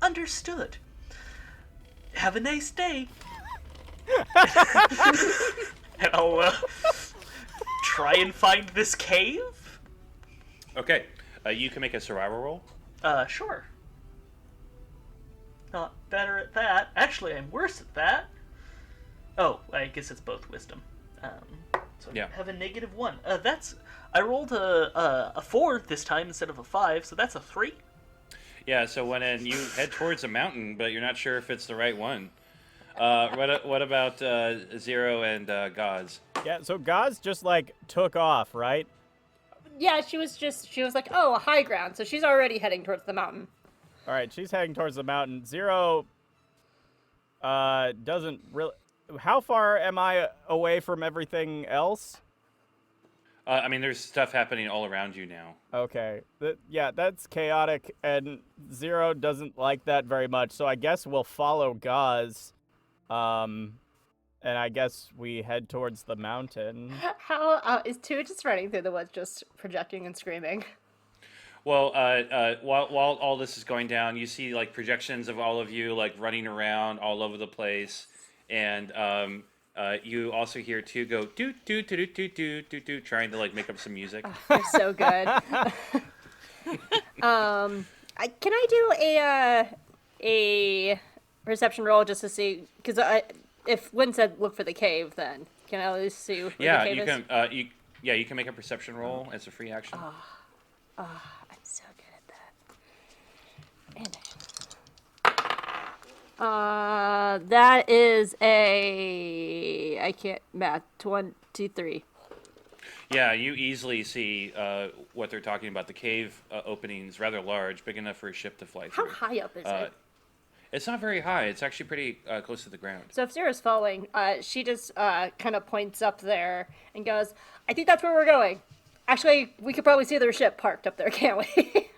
Understood. Have a nice day. And I'll try and find this cave. Okay, you can make a survival roll. Sure. Not better at that. Actually, I'm worse at that. Oh, I guess it's both wisdom. So Yeah. I have a -1. I rolled a 4 this time instead of a 5, so that's a 3. Yeah, so when you head towards a mountain, but you're not sure if it's the right one. What about Zero and Gauze? Yeah, so Gaz just like took off, right? Yeah, she was like, oh, a high ground, so she's already heading towards the mountain. All right, she's heading towards the mountain. Zero doesn't really... How far am I away from everything else? I mean, there's stuff happening all around you now. Okay. Yeah, that's chaotic, and Zero doesn't like that very much, so I guess we'll follow Gaz. And I guess we head towards the mountain. How is 2 just running through the woods, just projecting and screaming? Well, while all this is going down, you see like projections of all of you like running around all over the place, and you also hear 2 go doot doot doot doot doot doot doot, trying to like make up some music. They're so good. Can I do a perception roll just to see? Because if Wynn said look for the cave, then can I at least see where the cave is? You can make a perception roll as a free action. I'm so good at that. And that is I can't math. 1, 2, 3. Yeah, you easily see what they're talking about. The cave opening is rather large, big enough for a ship to fly How through. high up is it? It's not very high. It's actually pretty close to the ground. So if Zira's falling, she just kind of points up there and goes, I think that's where we're going. Actually, we could probably see their ship parked up there, can't we?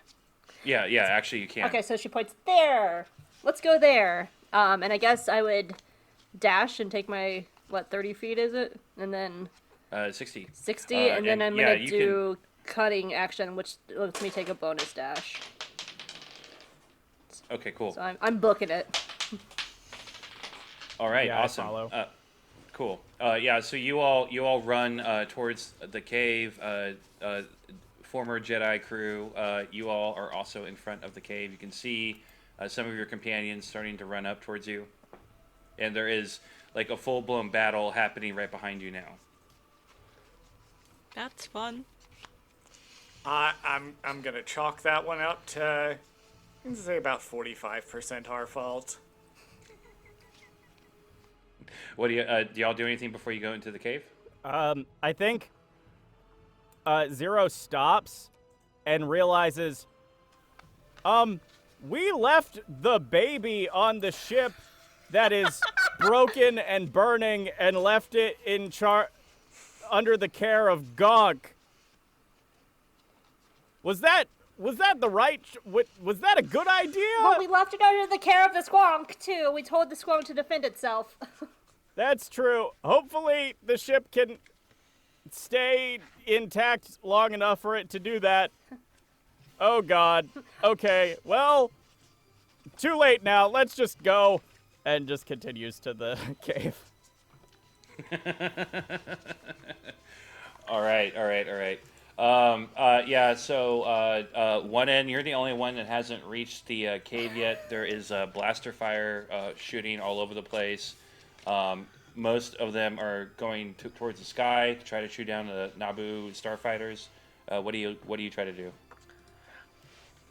Yeah, actually you can. Okay, so she points there. Let's go there. And I guess I would dash and take my, 30 feet is it? And then 60. 60, and then I'm going to you do cutting action, which lets me take a bonus dash. Okay, cool. So I'm booking it. All right, Yeah, awesome. I follow. Cool. Yeah, so you all run towards the cave. Former Jedi crew, you all are also in front of the cave. You can see some of your companions starting to run up towards you, and there is like a full-blown battle happening right behind you now. That's fun. I'm gonna chalk that one up to, I can say about 45% our fault. What do y'all do anything before you go into the cave? I think Zero stops and realizes, we left the baby on the ship that is broken and burning and left it in under the care of Gonk. Was that the right? Was that a good idea? Well, we left it under the care of the Squonk, too. We told the Squonk to defend itself. That's true. Hopefully the ship can stay intact long enough for it to do that. Oh, God. Okay, well, too late now. Let's just go. And just continues to the cave. All right. Yeah, so one end, you're the only one that hasn't reached the cave yet. There is blaster fire shooting all over the place. Most of them are going towards the sky to try to shoot down the Naboo starfighters. What do you try to do?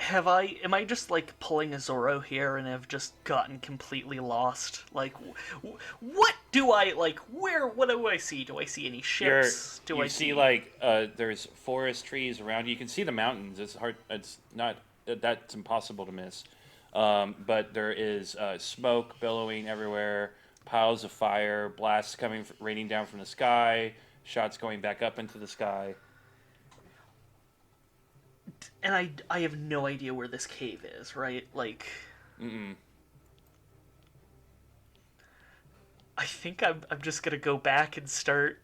Am I just like pulling a Zorro here and have just gotten completely lost? Like, what do I like? What do I see? Do I see any ships? You see there's forest trees around you. You can see the mountains. It's hard. It's not. That's impossible to miss. But there is smoke billowing everywhere. Piles of fire, blasts raining down from the sky. Shots going back up into the sky. And I have no idea where this cave is, right? Like... Mm-mm. I think I'm just gonna go back and start...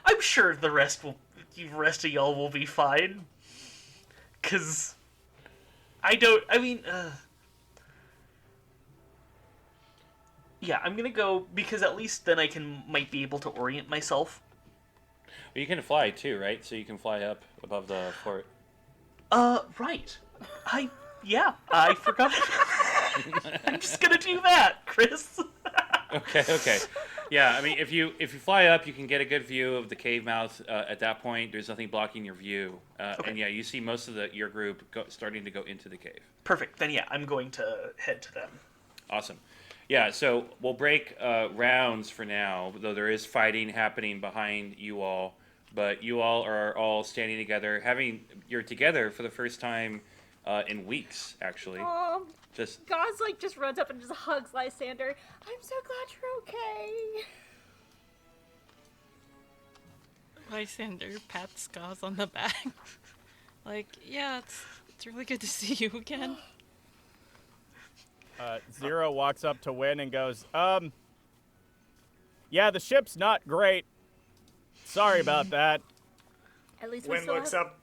I'm sure the rest of y'all will be fine. 'Cause... Yeah, I'm gonna go, because at least then I might be able to orient myself. Well, you can fly too, right? So you can fly up above the fort. Right. I forgot. I'm just gonna do that, Chris. Okay. Yeah, I mean, if you fly up, you can get a good view of the cave mouth. At that point, there's nothing blocking your view, Okay. and yeah, you see most of your group starting to go into the cave. Perfect. Then yeah, I'm going to head to them. Awesome. Yeah, so we'll break rounds for now, though there is fighting happening behind you all. But you all are all standing together, you're together for the first time in weeks, actually. Gauze just runs up and just hugs Lysander. I'm so glad you're okay. Lysander pats Gauze on the back. Yeah, it's really good to see you again. Zero walks up to Win and goes, yeah, the ship's not great. Sorry about that. At least we Wynn still looks have... up.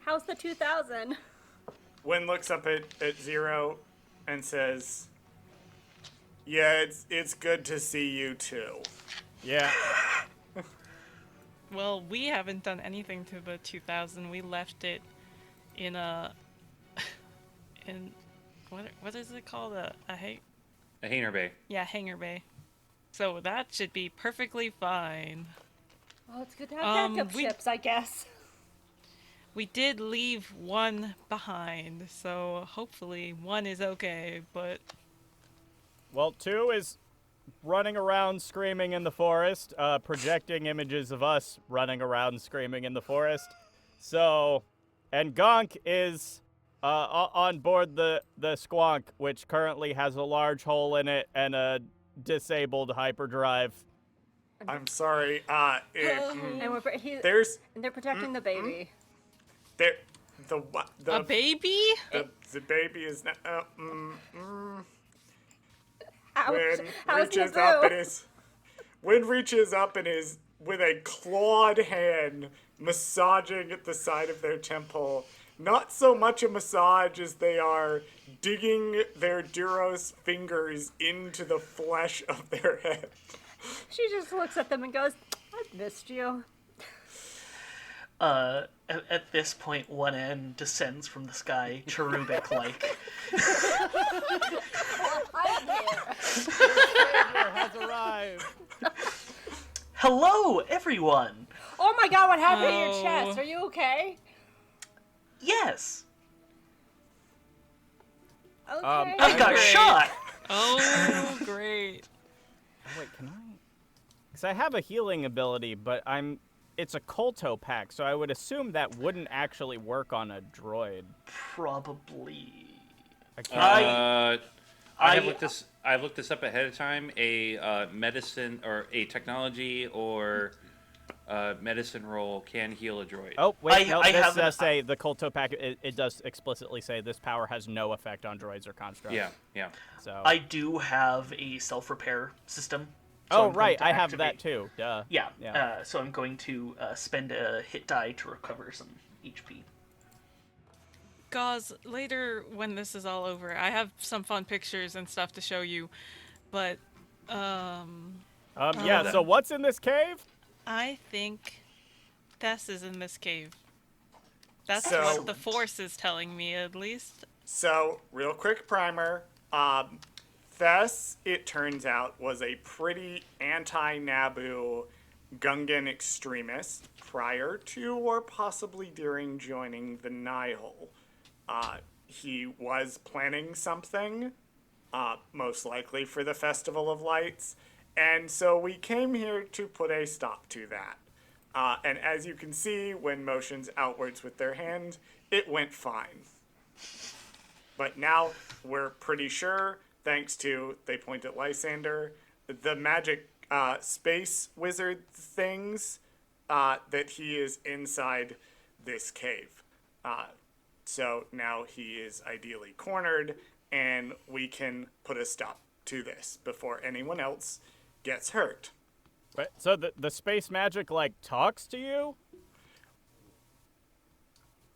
How's the 2000? Wynn looks up at Zero and says, "Yeah, it's good to see you too." Yeah. Well, we haven't done anything to the 2000. We left it in what is it called? A hangar bay. Yeah, hangar bay. So that should be perfectly fine. Well, it's good to have backup ships, I guess. We did leave one behind, so hopefully one is okay, but... Well, 2 is running around screaming in the forest, projecting images of us running around screaming in the forest. So, and Gonk is on board the Squonk, which currently has a large hole in it and a disabled hyperdrive. I'm sorry. And There's and they're protecting the baby. there A baby? the baby is now. Ouch. Wind reaches up and is with a clawed hand massaging at the side of their temple. Not so much a massage as they are digging their Duros fingers into the flesh of their head. She just looks at them and goes, "I've missed you." At this point, one end descends from the sky, cherubic-like. Savior has arrived. Hello, everyone! Oh my god, what happened to your Oh. chest? Are you okay? Yes, Okay. I got Great. shot! Oh, great. Oh, wait, can I? Because I have a healing ability, but it's a Kolto pack, so I would assume that wouldn't actually work on a droid. Probably. I can't. I've looked this up ahead of time. A medicine or a technology or medicine roll can heal a droid. Oh, wait, no, I this have does say the Kolto pack, it does explicitly say this power has no effect on droids or constructs. Yeah. So. I do have a self-repair system. so Oh, I'm going right, to I have activate- that too. Duh. Yeah, so I'm going to spend a hit die to recover some HP. Gauze, later when this is all over, I have some fun pictures and stuff to show you, but, Yeah, so what's in this cave? I think Thess is in this cave. That's So- what the Force is telling me, at least. So, real quick primer. Thess, it turns out, was a pretty anti-Naboo Gungan extremist prior to or possibly during joining the Nihil. He was planning something, most likely for the Festival of Lights, and so we came here to put a stop to that. And as you can see, when motions outwards with their hand, it went fine. But now we're pretty sure, thanks to, they point at Lysander, the magic space wizard things, that he is inside this cave. So now he is ideally cornered, and we can put a stop to this before anyone else gets hurt. Wait, so the space magic, talks to you?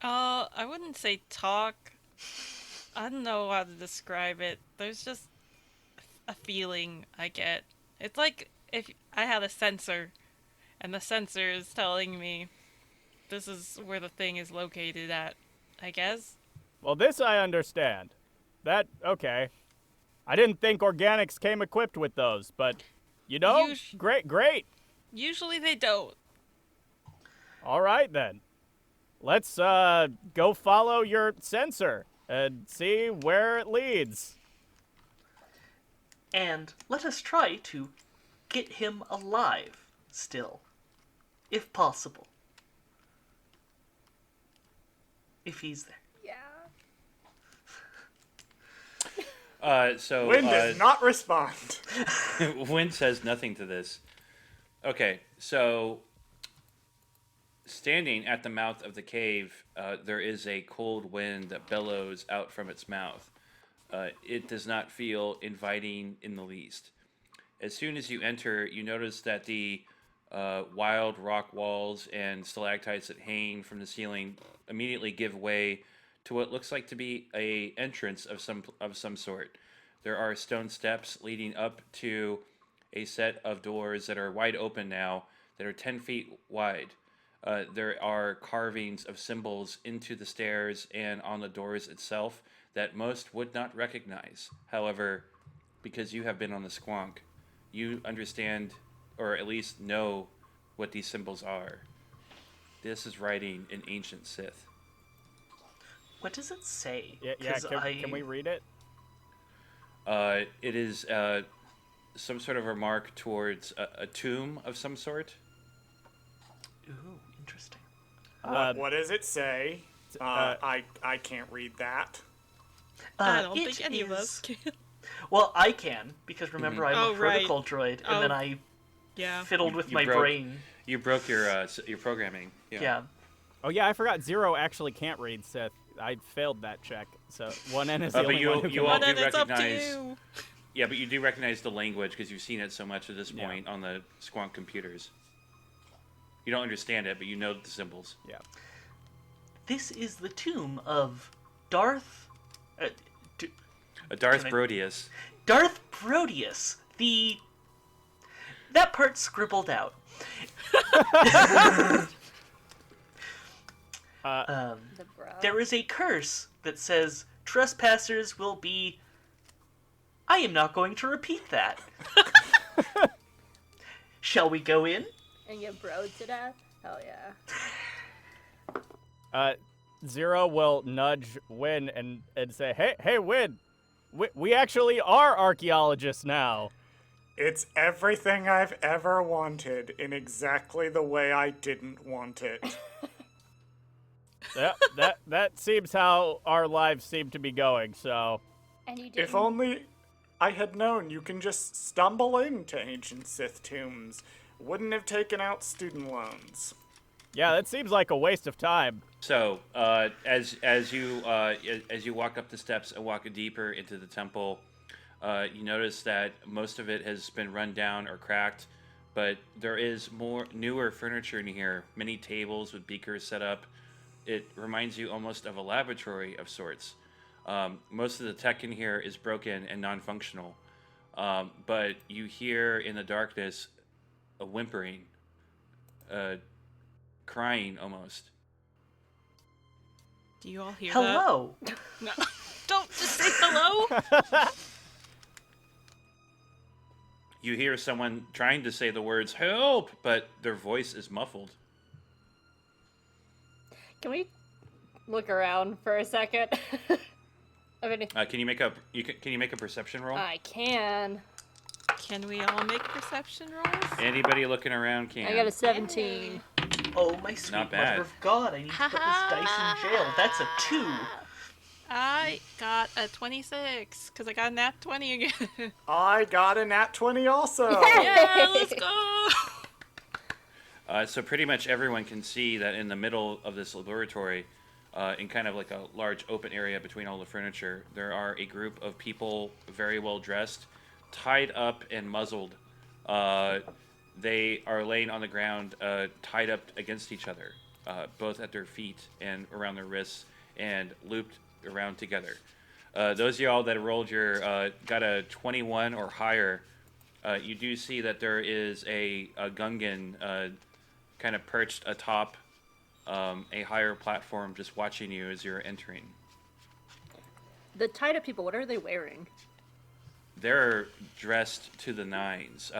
I wouldn't say talk. I don't know how to describe it. There's just a feeling I get. It's like if I had a sensor, and the sensor is telling me this is where the thing is located at, I guess. Well, this I understand. Okay. I didn't think organics came equipped with those, but, great. Usually they don't. All right, then. Let's go follow your sensor and see where it leads. And let us try to get him alive still, if possible. If he's there. So Wind does not respond. Wind says nothing to this. Okay, so standing at the mouth of the cave, there is a cold wind that bellows out from its mouth. It does not feel inviting in the least. As soon as you enter, you notice that the wild rock walls and stalactites that hang from the ceiling immediately give way to what looks like to be a entrance of some sort. There are stone steps leading up to a set of doors that are wide open now, that are 10 feet wide. There are carvings of symbols into the stairs and on the doors itself that most would not recognize. However, because you have been on the Squonk, you understand, or at least know, what these symbols are. This is writing in ancient Sith. What does it say? Yeah, can we read it? It is some sort of remark towards a tomb of some sort. Ooh, interesting. What does it say? I can't read that. I don't It think any of us is- can. Well, I can, because remember, I'm Oh, a right. protocol droid, and Oh, then I Yeah. fiddled with You my broke- brain. You broke your programming. Yeah. Oh yeah, I forgot. Zero actually can't read Sith. I failed that check. So 1N is the But only one who you can all read. do But it's up to recognize. you. Yeah, but you do recognize the language because you've seen it so much at this Yeah. point on the Squonk computers. You don't understand it, but you know the symbols. Yeah. This is the tomb of Darth... Darth Can I- Brodius. Darth Brodius. That part's scribbled out. The bro. There is a curse that says trespassers will be... I am not going to repeat that. Shall we go in? And get broed to death? Hell yeah. Zero will nudge Win and say, "Hey, Win, we actually are archaeologists now." It's everything I've ever wanted in exactly the way I didn't want it. That seems how our lives seem to be going. So And you didn't. If only I had known you can just stumble into ancient Sith tombs. Wouldn't have taken out student loans. yeah, that seems like a waste of time. So, as you walk up the steps and walk deeper into the temple, you notice that most of it has been run down or cracked, but there is more newer furniture in here. Many tables with beakers set up. It reminds you almost of a laboratory of sorts. Most of the tech in here is broken and non-functional, but you hear in the darkness a whimpering, crying almost. Do you all hear Hello. that? No. Don't just say hello. You hear someone trying to say the words "help," but their voice is muffled. Can we look around for a second? I mean, Can you make a perception roll? I can. Can we all make perception rolls? Anybody looking around can. I got a 17. Oh, my sweet Not bad. mother of God, I need to put this dice in jail. That's a 2. I got a 26 because I got a nat 20 again. I got a nat 20 also. Yeah, let's go. So pretty much everyone can see that in the middle of this laboratory, in kind of like a large open area between all the furniture, there are a group of people very well dressed, tied up and muzzled. They are laying on the ground, tied up against each other, both at their feet and around their wrists, and looped around together. Those of y'all that rolled your got a 21 or higher, you do see that there is a Gungan kind of perched atop a higher platform, just watching you as you're entering. The tied up people, what are they wearing? They're dressed to the nines.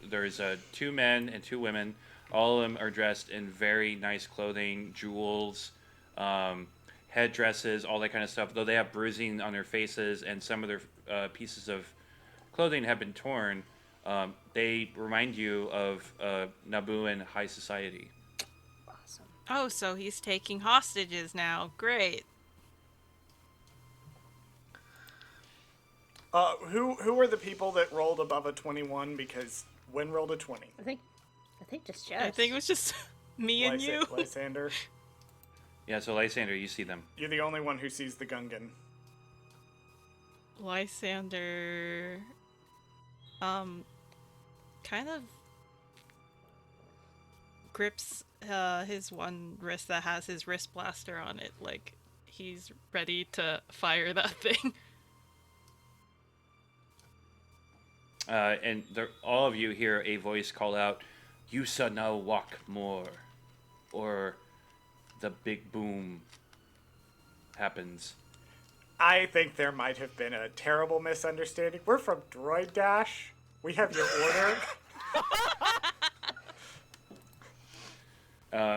There's 2 men and 2 women. All of them are dressed in very nice clothing, jewels, headdresses, all that kind of stuff. Though they have bruising on their faces and some of their pieces of clothing have been torn, they remind you of Naboo high society. Awesome. Oh, so he's taking hostages now. Great. Who are the people that rolled above a 21? Because Wynn rolled a 20. I think just Jess. I think it was just me and you. Lysander, Yeah, so Lysander, you see them. you're the only one who sees the Gungan. Lysander, kind of grips his one wrist that has his wrist blaster on it, like he's ready to fire that thing. And all of you hear a voice call out, "You shall now walk more," or the big boom happens. I think there might have been a terrible misunderstanding. We're from Droid Dash. We have your order.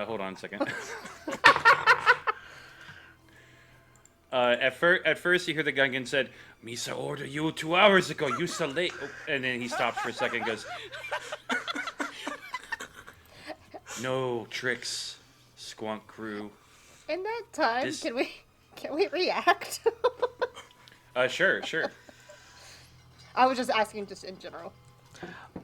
Hold on a second. At first, you hear the Gungan said, "Misa ordered you 2 hours ago. You so late." Oh, and then he stops for a second and goes, "No tricks, Squonk crew. In that time, This- can we react? Sure. I was just asking, just in general.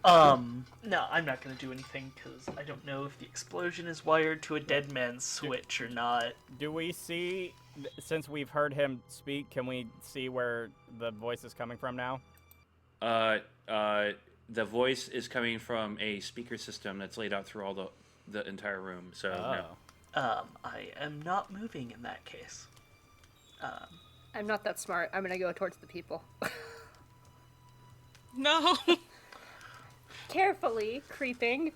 No, I'm not gonna do anything because I don't know if the explosion is wired to a dead man's switch or not. Do we see, since we've heard him speak, can we see where the voice is coming from now? The voice is coming from a speaker system that's laid out through all the entire room. So no. I am not moving in that case. I'm not that smart. I'm gonna go towards the people. No. Carefully creeping.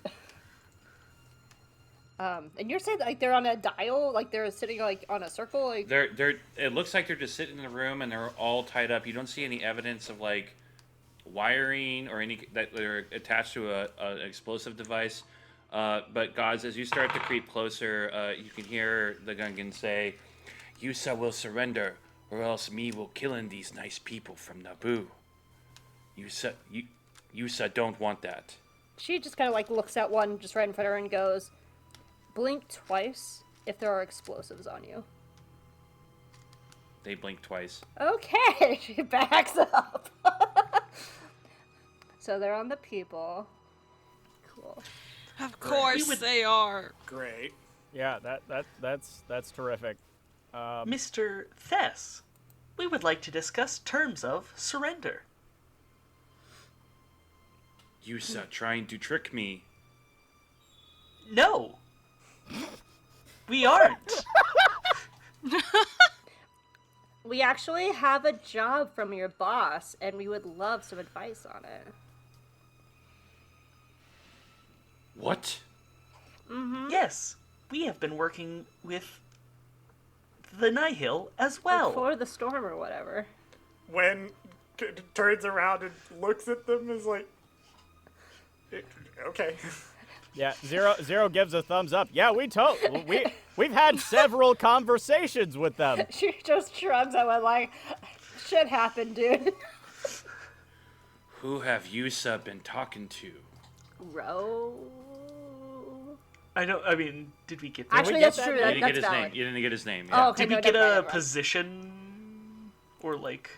And you're saying like they're on a dial, like they're sitting like on a circle, like They're it looks like they're just sitting in the room and they're all tied up. You don't see any evidence of like wiring or any that they're attached to an explosive device. But gods, as you start to creep closer, you can hear the Gungan say, "Yusa will surrender, or else me will killing these nice people from Naboo. Yusa don't want that." she just kind of like looks at one just right in front of her and goes, "Blink twice if there are explosives on you." They blink twice. Okay, she backs up. So they're on the people. Cool. Of course they are. Great. Yeah, that's terrific. Mr. Thess, we would like to discuss terms of surrender. Yusa trying to trick me. No! We aren't! We actually have a job from your boss, and we would love some advice on it. What? Yes, we have been working with the Nihil as well. Before the storm or whatever. When turns around and looks at them is like, okay. Yeah, Zero gives a thumbs up. Yeah, we've had several conversations with them. She just shrugs and went like, shit happened, dude. Who have Yusa been talking to? Ro. I mean, did we get there? Actually, that's true. You didn't That's get his valid. name. You didn't get his name. Oh, Yeah. okay, Did we no, get never mind, a never mind. position? Or, like,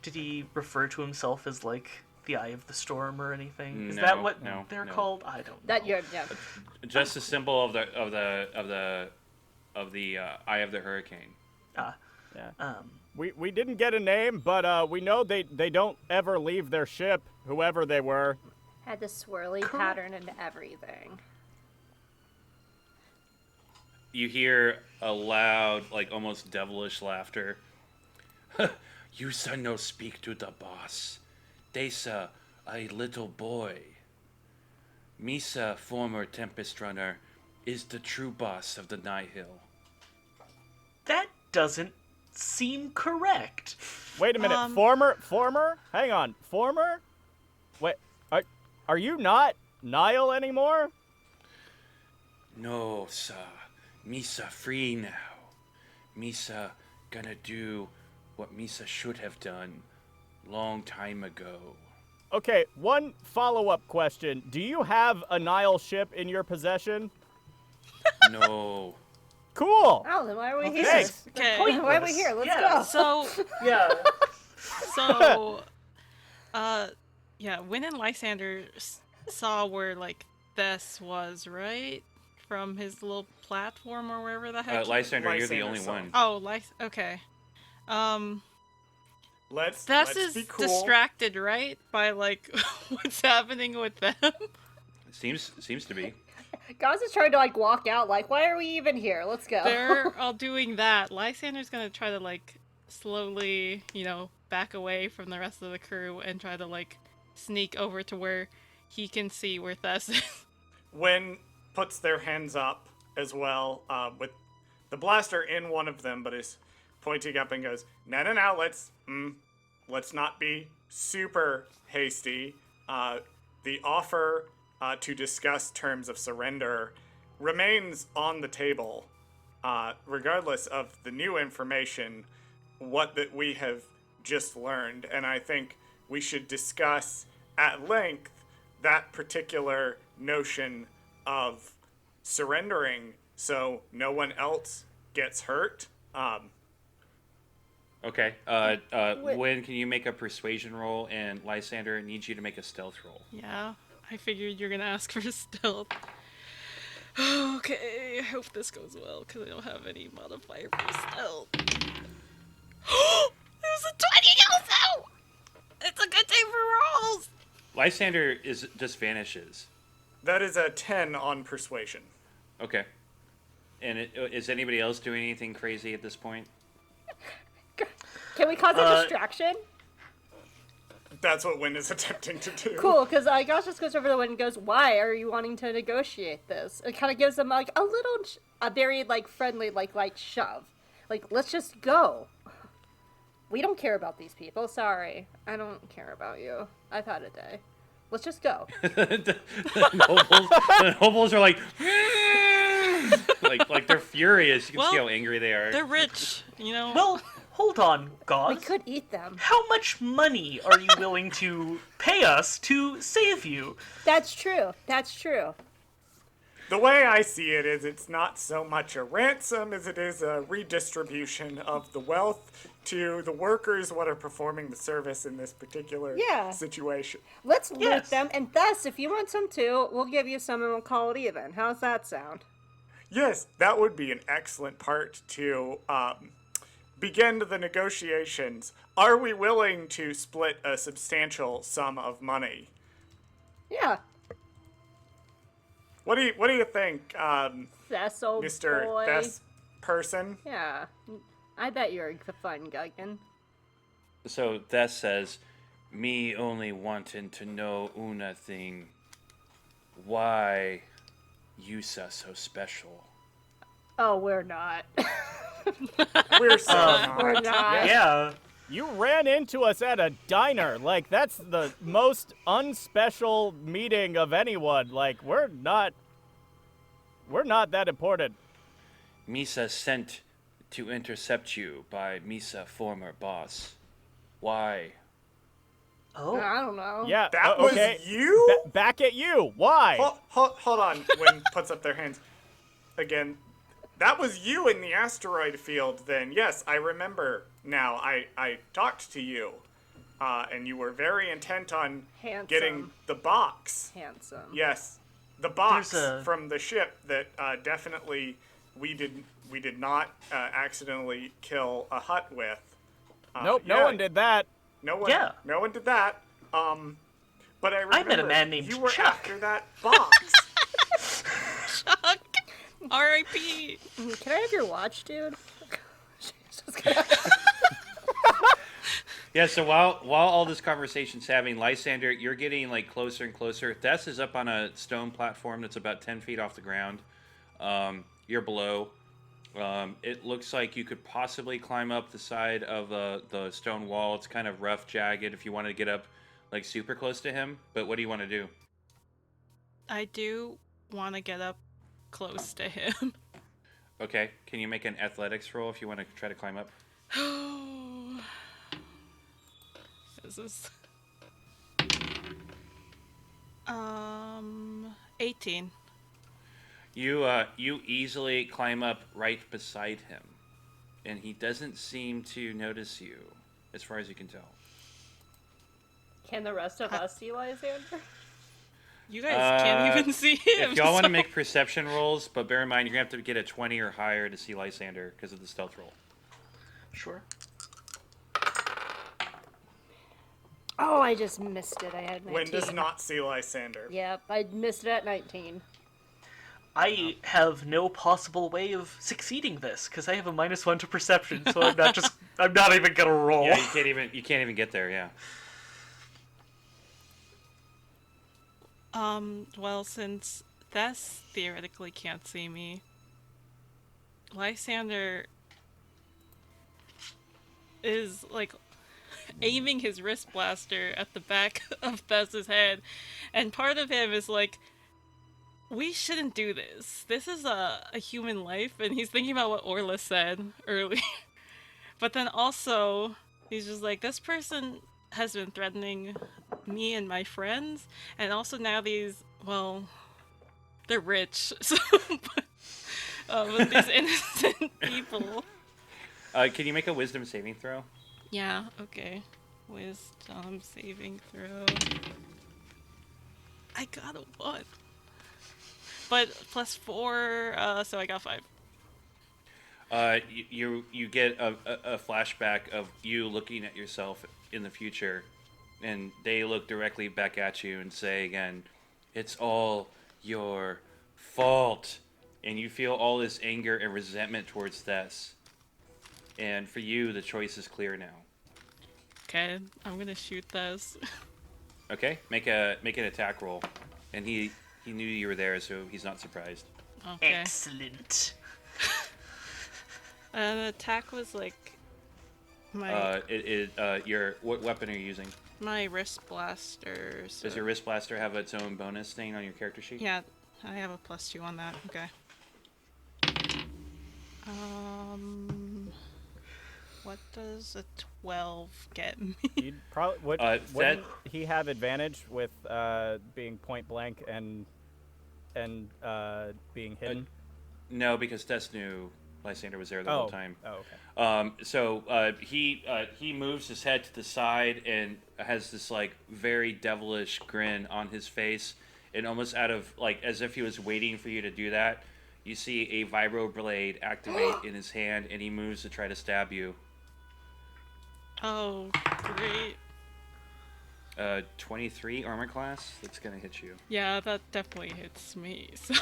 did he refer to himself as, like, the Eye of the Storm or anything? Is that what they're called? I don't know. That you're, yeah. Just a symbol of the Eye of the Hurricane. Yeah. We didn't get a name, but we know they don't ever leave their ship, whoever they were. Had the swirly pattern and everything. You hear a loud, like almost devilish laughter. Yusa no speak to the boss. Desa a little boy. Misa, former Tempest Runner, is the true boss of the Nihil. That doesn't seem correct. Wait a minute, former? Hang on, former? Wait, are you not Nihil anymore? No, sir. Misa free now. Misa gonna do what Misa should have done long time ago. Okay, one follow-up question. Do you have a Nihil ship in your possession? No. Cool! Oh, then why are we here? Thanks. Okay. Why are we here? Let's Yeah. go. So, Yeah. yeah, Wynn and Lysander saw where, like, Thess was, right? From his little platform or wherever the heck. Lysander, you're the Lysander only saw. one. Oh, okay. Let's Thess be is cool. distracted, right? By, like, what's happening with them. Seems to be. Gaz is trying to like walk out, like, why are we even here? Let's go. They're all doing that. Lysander's gonna try to, like, slowly, back away from the rest of the crew and try to, like, sneak over to where he can see where Thess is. When puts their hands up as well, with the blaster in one of them, but is pointing up and goes, no, let's not be super hasty. The offer to discuss terms of surrender remains on the table, regardless of the new information, what that we have just learned. And I think we should discuss at length that particular notion of surrendering so no one else gets hurt. Okay. When can you make a persuasion roll, and Lysander needs you to make a stealth roll. Yeah, I figured you're gonna ask for stealth. Okay, I hope this goes well, because I don't have any modifier for stealth. It was a 20 also! It's a good day for rolls! Lysander just vanishes. That is a 10 on persuasion. Okay. And is anybody else doing anything crazy at this point? Can we cause a distraction? That's what Wynn is attempting to do. Cool, because Gosh just goes over to Wynn and goes, "Why are you wanting to negotiate this?" It kind of gives them like a very like friendly like shove. Like, let's just go. We don't care about these people. Sorry, I don't care about you. I've had a day. Let's just go. the nobles are like, like they're furious. You can see how angry they are. They're rich, you know. Well, hold on, We God. could eat them. How much money are you willing to pay us to save you? That's true. That's true. The way I see it is it's not so much a ransom as it is a redistribution of the wealth to the workers what are performing the service in this particular situation. Let's loot Yes. them, and thus, if you want some too, we'll give you some and we'll call it even. How's that sound? Yes, that would be an excellent part to begin the negotiations. Are we willing to split a substantial sum of money? Yeah. What do you think, Thess, old Mr. boy. Thess person? Yeah. I bet you're a fun Guggen. So Thess says, "Me only wanting to know una thing. Why you so special?" Oh, we're not. We're so not. We're not. Yeah. You ran into us at a diner. Like, that's the most unspecial meeting of anyone. Like, we're not that important. Misa sent to intercept you by Misa former boss. Why? Oh. I don't know. Yeah, That okay. was you? Back at you. Why? Hold on. When puts up their hands again. That was you in the asteroid field then. Yes, I remember now. I talked to you. And you were very intent on Handsome. getting the box. Handsome. Yes. The box There's a- from the ship that definitely we did not accidentally kill a hut with. Nope, no yeah, one did that. No one. Yeah. No one did that. But I remember met a man named you were Chuck. after that box. Chuck! R.I.P. Can I have your watch, dude? Just gonna- Yeah, so while all this conversation's having, Lysander, you're getting like closer and closer. Thess is up on a stone platform that's about 10 feet off the ground. You're below. It looks like you could possibly climb up the side of the stone wall. It's kind of rough, jagged if you wanted to get up like super close to him. But what do you want to do? I do want to get up close to him. Okay, can you make an athletics roll if you want to try to climb up? This is 18. You easily climb up right beside him, and he doesn't seem to notice you, as far as you can tell. Can the rest of us see Lysander? You guys can't even see him. If y'all want to so- make perception rolls, but bear in mind you're gonna have to get a 20 or higher to see Lysander because of the stealth roll. Sure. Oh, I just missed it. I had 19. Wynn does not see Lysander. Yep, I missed it at 19. I have no possible way of succeeding this because I have a -1 to perception, so I'm not even gonna roll. Yeah, you can't even get there. Yeah. Well, since Thess theoretically can't see me, Lysander is like aiming his wrist blaster at the back of Thess's head, and part of him is like, we shouldn't do this. This is a human life, and he's thinking about what Orla said earlier. But then also, he's just like, this person has been threatening me and my friends, and also now these, well, they're rich, so with these innocent people. Can you make a wisdom saving throw? Yeah, okay. Wisdom saving throw. I got a 1. But plus 4, so I got 5. You get a flashback of you looking at yourself in the future, and they look directly back at you and say again, "It's all your fault," and you feel all this anger and resentment towards Thess. And for you, the choice is clear now. Okay, I'm gonna shoot those. Okay, make an attack roll, and he knew you were there, so he's not surprised. Okay. Excellent. The attack was like my What weapon are you using? my wrist blaster. So... Does your wrist blaster have its own bonus thing on your character sheet? Yeah, I have a +2 on that. Okay. What does a 12 get me? He'd probably wouldn't he have advantage with being point blank and being hidden? No, because Tess knew Lysander was there the whole time. Oh, okay. So he moves his head to the side and has this like very devilish grin on his face, and almost out of like as if he was waiting for you to do that. You see a vibro blade activate in his hand, and he moves to try to stab you. Oh, great. 23 armor class. That's gonna hit you. Yeah, that definitely hits me. So.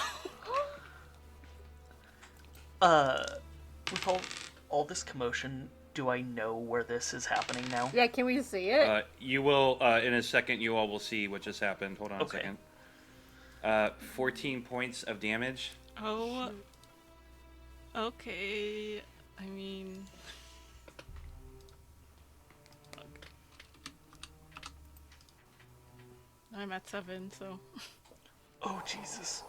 With all this commotion, do I know where this is happening now? Yeah, can we see it? You will in a second. You all will see what just happened. Hold on a second. 14 points of damage. Oh. Okay. I mean. I'm at 7, so. Oh Jesus.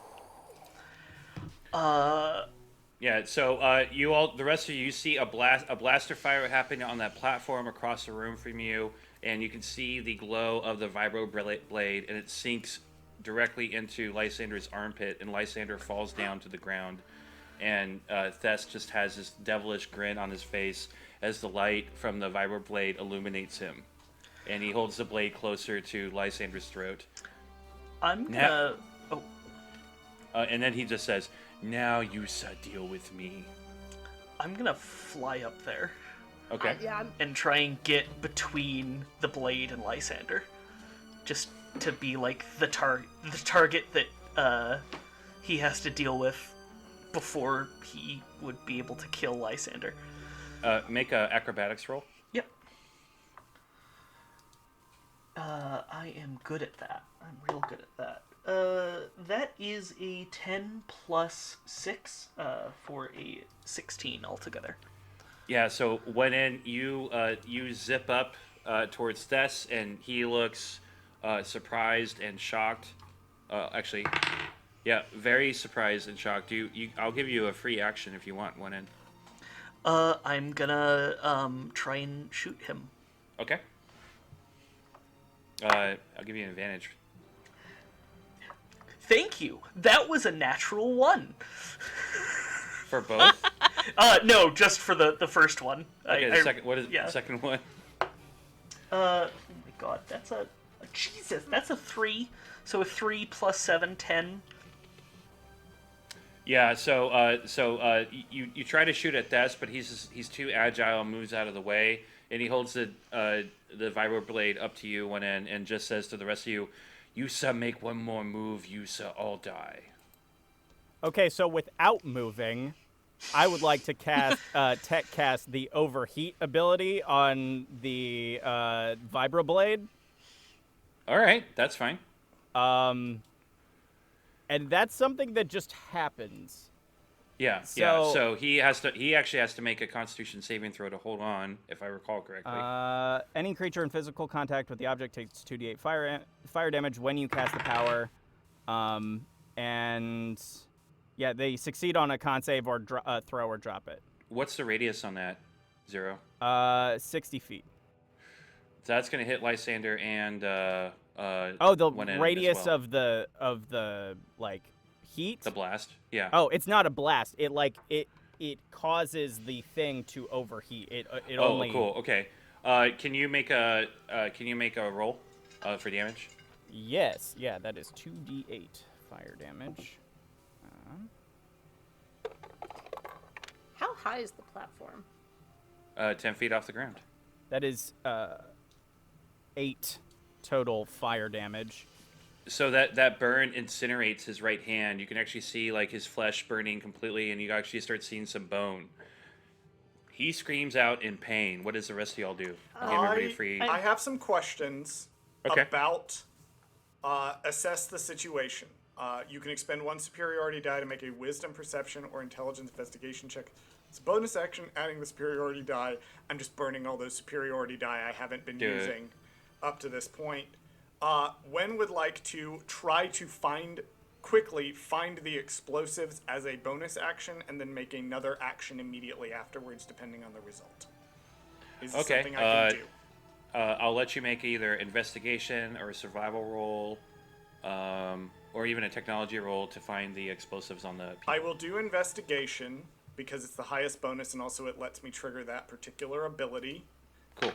Yeah, so you all, the rest of you see a blaster fire happening on that platform across the room from you, and you can see the glow of the vibro blade, and it sinks directly into Lysander's armpit, and Lysander falls down to the ground, and Thess just has this devilish grin on his face as the light from the vibro blade illuminates him, and he holds the blade closer to Lysander's throat. I'm gonna... And then he just says, "Now you deal with me." I'm gonna fly up there. Okay. And try and get between the blade and Lysander. Just to be like the target that he has to deal with before he would be able to kill Lysander. Make a acrobatics roll. Yep. I am good at that. I'm real good at that. That is a 10 plus 6 for a 16 altogether. Yeah, so when in, you zip up towards Thess, and he looks surprised and shocked. Actually, yeah, very surprised and shocked. I'll give you a free action if you want one in. I'm gonna try and shoot him. Okay. I'll give you an advantage. Thank you. That was a natural 1. For both? No, just for the first one. Okay, the second. What is the second one? Oh my god, that's a Jesus. That's a 3. So a 3 plus 7, 10. Yeah. So you try to shoot at Thess, but he's too agile, moves out of the way, and he holds the vibro blade up to you one end and just says to the rest of you, "You make one more move, you all die." Okay, so without moving, I would like to tech cast the overheat ability on the vibroblade. All right, that's fine. And that's something that just happens. Yeah. So he actually has to make a Constitution saving throw to hold on, if I recall correctly. Any creature in physical contact with the object takes 2d8 fire damage when you cast the power. And yeah, they succeed on a con save or throw or drop it. What's the radius on that, Zero? 60 feet. So that's going to hit Lysander and the one in radius as well. of the like heat? The blast. Yeah. Oh, it's not a blast. It causes the thing to overheat. It only. Cool. Okay. Can you make a roll for damage? Yes. Yeah, that is 2d8 fire damage. How high is the platform? 10 feet off the ground. That is 8 total fire damage. So that burn incinerates his right hand. You can actually see like his flesh burning completely, and you actually start seeing some bone. He screams out in pain. What does the rest of y'all do? Okay, everybody free. I have some questions about assess the situation. You can expend 1 superiority die to make a wisdom, perception, or intelligence investigation check. It's a bonus action, adding the superiority die. I'm just burning all those superiority die I haven't been using up to this point. Wen would like to try to find the explosives as a bonus action, and then make another action immediately afterwards, depending on the result. Is this something I can do? I'll let you make either investigation or a survival roll, or even a technology roll to find the explosives on the people. I will do investigation, because it's the highest bonus, and also it lets me trigger that particular ability. Cool.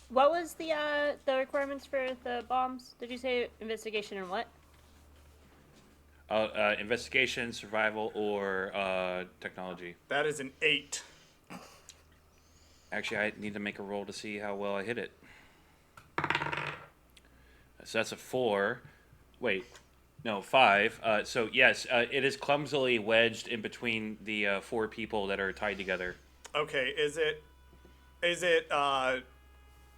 What was the requirements for the bombs? Did you say investigation and what? Investigation, survival, or technology. That is an 8. Actually, I need to make a roll to see how well I hit it. So that's a 4. Wait. No, 5. So yes, it is clumsily wedged in between the 4 people that are tied together. Okay, is it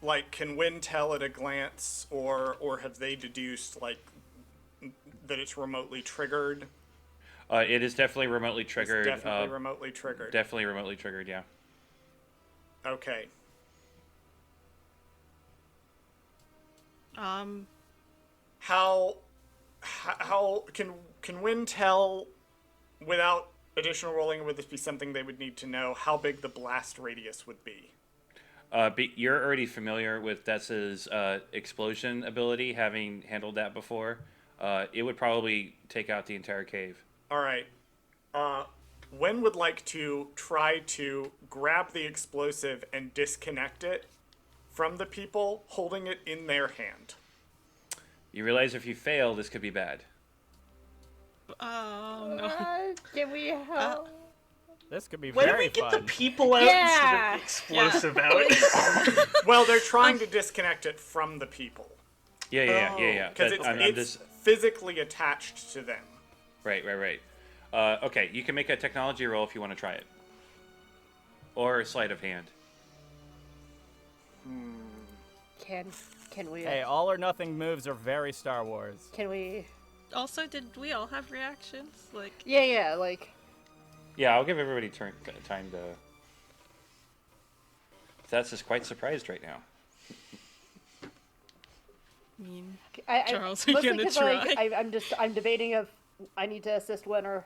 like, can Wynn tell at a glance, or have they deduced, like, that it's remotely triggered? It is definitely remotely triggered. It's definitely remotely triggered. Definitely remotely triggered, yeah. Okay. How can Wynn tell, without additional rolling, would this be something they would need to know, how big the blast radius would be? But you're already familiar with Dessa's explosion ability, having handled that before. It would probably take out the entire cave. All right. Wen would like to try to grab the explosive and disconnect it from the people, holding it in their hand. You realize if you fail, this could be bad. Oh, no. Can we help? This could be Why very don't we get fun. the people out instead of the explosive out? Well, they're trying to disconnect it from the people. Yeah. Because it's physically attached to them. Right. Okay, you can make a technology roll if you want to try it. Or a sleight of hand. Can we? Hey, all or nothing moves are very Star Wars. Can we? Also, did we all have reactions? Like, Yeah, like. Yeah, I'll give everybody time to... That's just quite surprised right now. I mean, Charles, are you mostly gonna 'cause, try? Like, I'm debating if I need to assist Wynn or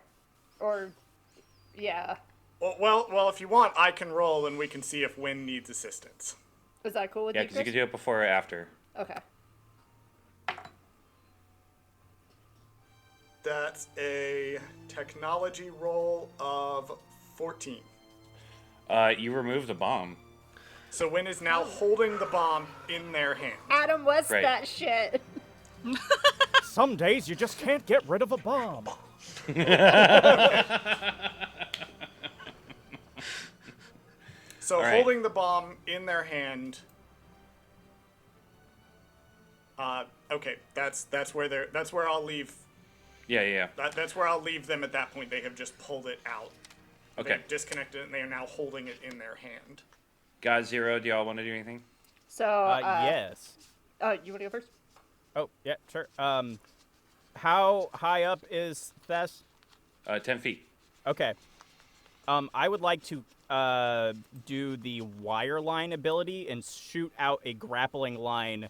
yeah. Well, if you want, I can roll and we can see if Wynn needs assistance. Is that cool with Yeah, you, because you Chris? can do it before or after. Okay. That's a technology roll of 14. You remove the bomb. So Wynn is now holding the bomb in their hand. Adam, what's Right. that shit? Some days you just can't get rid of a bomb. So All right. holding the bomb in their hand. Okay, that's where I'll leave. Yeah. That's where I'll leave them at that point. They have just pulled it out. Okay. They've disconnected it, and they are now holding it in their hand. God Zero, do y'all want to do anything? So. Yes. Oh, you want to go first? Oh, yeah, sure. How high up is Thess? 10 feet. Okay. I would like to do the wire line ability and shoot out a grappling line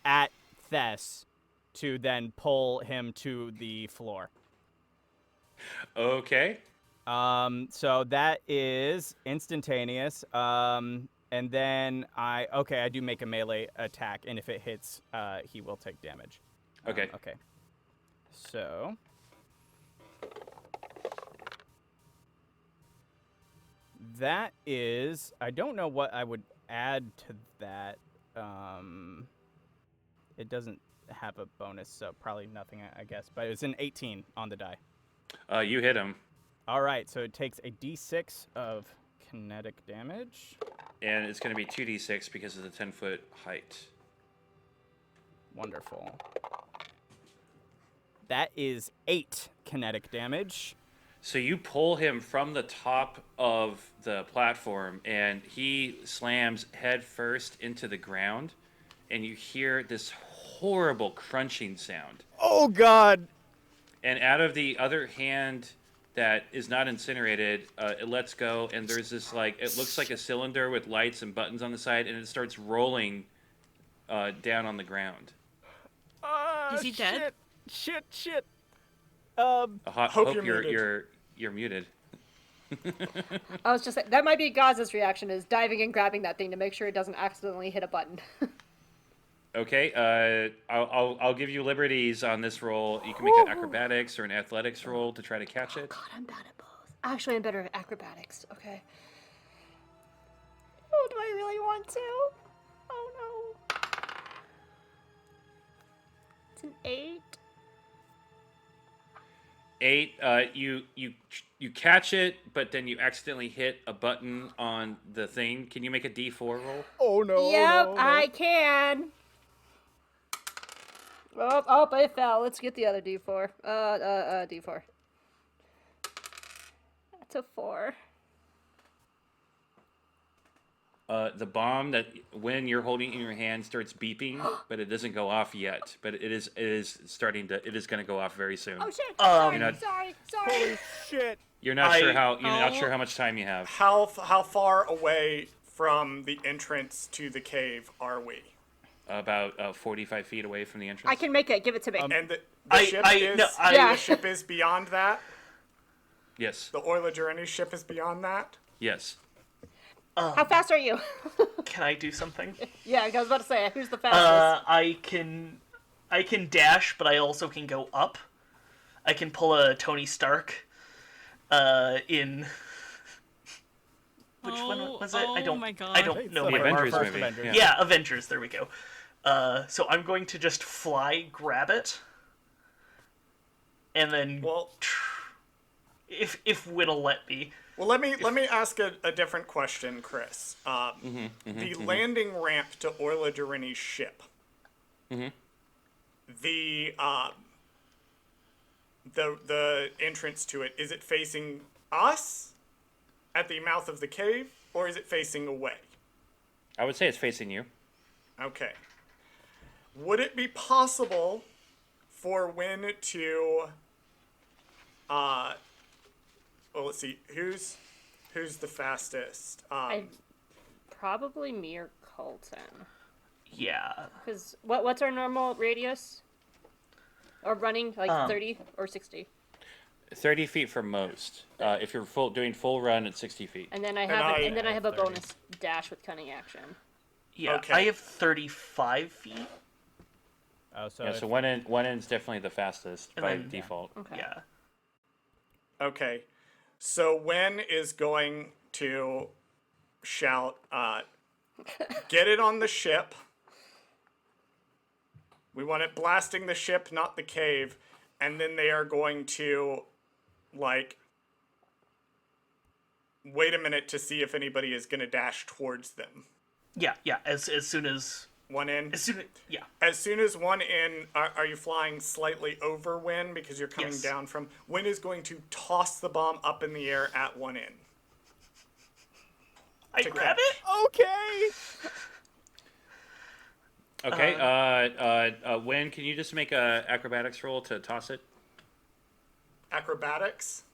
at Thess to then pull him to the floor. Okay. So that is instantaneous. And then I do make a melee attack, and if it hits, he will take damage. Okay. Okay. So. That is. I don't know what I would add to that. It doesn't have a bonus, so probably nothing, I guess. But it's an 18 on the die. You hit him, All right, so it takes a d6 of kinetic damage. and it's going to be 2d6 because of the 10-foot height. Wonderful. That is 8 kinetic damage. So you pull him from the top of the platform, and he slams head first into the ground, and you hear this horrible crunching sound. Oh, God! And out of the other hand that is not incinerated, it lets go, and there's this, like, it looks like a cylinder with lights and buttons on the side, and it starts rolling down on the ground. Is he dead? Shit. Hope you're muted. I was just saying, that might be Gaz's reaction, is diving and grabbing that thing to make sure it doesn't accidentally hit a button. Okay, I'll give you liberties on this roll. You can make an acrobatics or an athletics roll to try to catch it. God, I'm bad at both. Actually, I'm better at acrobatics. Okay. Oh, do I really want to? Oh no. It's an 8. 8. You catch it, but then you accidentally hit a button on the thing. Can you make a D4 roll? Oh, no. Yep, no. I can. Oh, I fell. Let's get the other D4. D4. That's a 4. The bomb that when you're holding it in your hand starts beeping, but it doesn't go off yet. But it is going to go off very soon. Oh shit! Sorry. Holy shit. You're not sure how much time you have. How far away from the entrance to the cave are we? About 45 feet away from the entrance. I can make it. Give it to me. And the I ship is beyond that? Yes. The Orla Journey ship is beyond that? Yes. How fast are you? Can I do something? Yeah, I was about to say, who's the fastest? I can dash, but I also can go up. I can pull a Tony Stark. In which one was it? I don't. My God. I don't know. The what Avengers first movie. Avengers. Yeah, Avengers. There we go. So I'm going to just fly, grab it, and then if Whit'll let me. Well, let me ask a different question, Chris. The landing ramp to Orla Jarini's ship. The entrance to it, is it facing us at the mouth of the cave, or is it facing away? I would say it's facing you. Okay. Would it be possible for Wynn to well, let's see, who's the fastest? Probably me or Colton. Yeah. Because what's our normal radius? Or running, like 30 or 60? 30 feet for most. If you're doing full run, it's 60 feet. And then I have a bonus dash with cunning action. Yeah. Okay. I have 35 feet. Oh, so Yeah, so one end's definitely the fastest by default. Okay. Yeah. Okay. So Wen is going to shout, get it on the ship. We want it blasting the ship, not the cave. And then they are going to, like, wait a minute to see if anybody is going to dash towards them. Yeah. As soon as One in? As soon as one in, are you flying slightly over Wynn because you're coming Yes. down from... Wynn is going to toss the bomb up in the air at one in. I To grab catch. it. Okay. Okay, Wynn, can you just make a acrobatics roll to toss it? Acrobatics,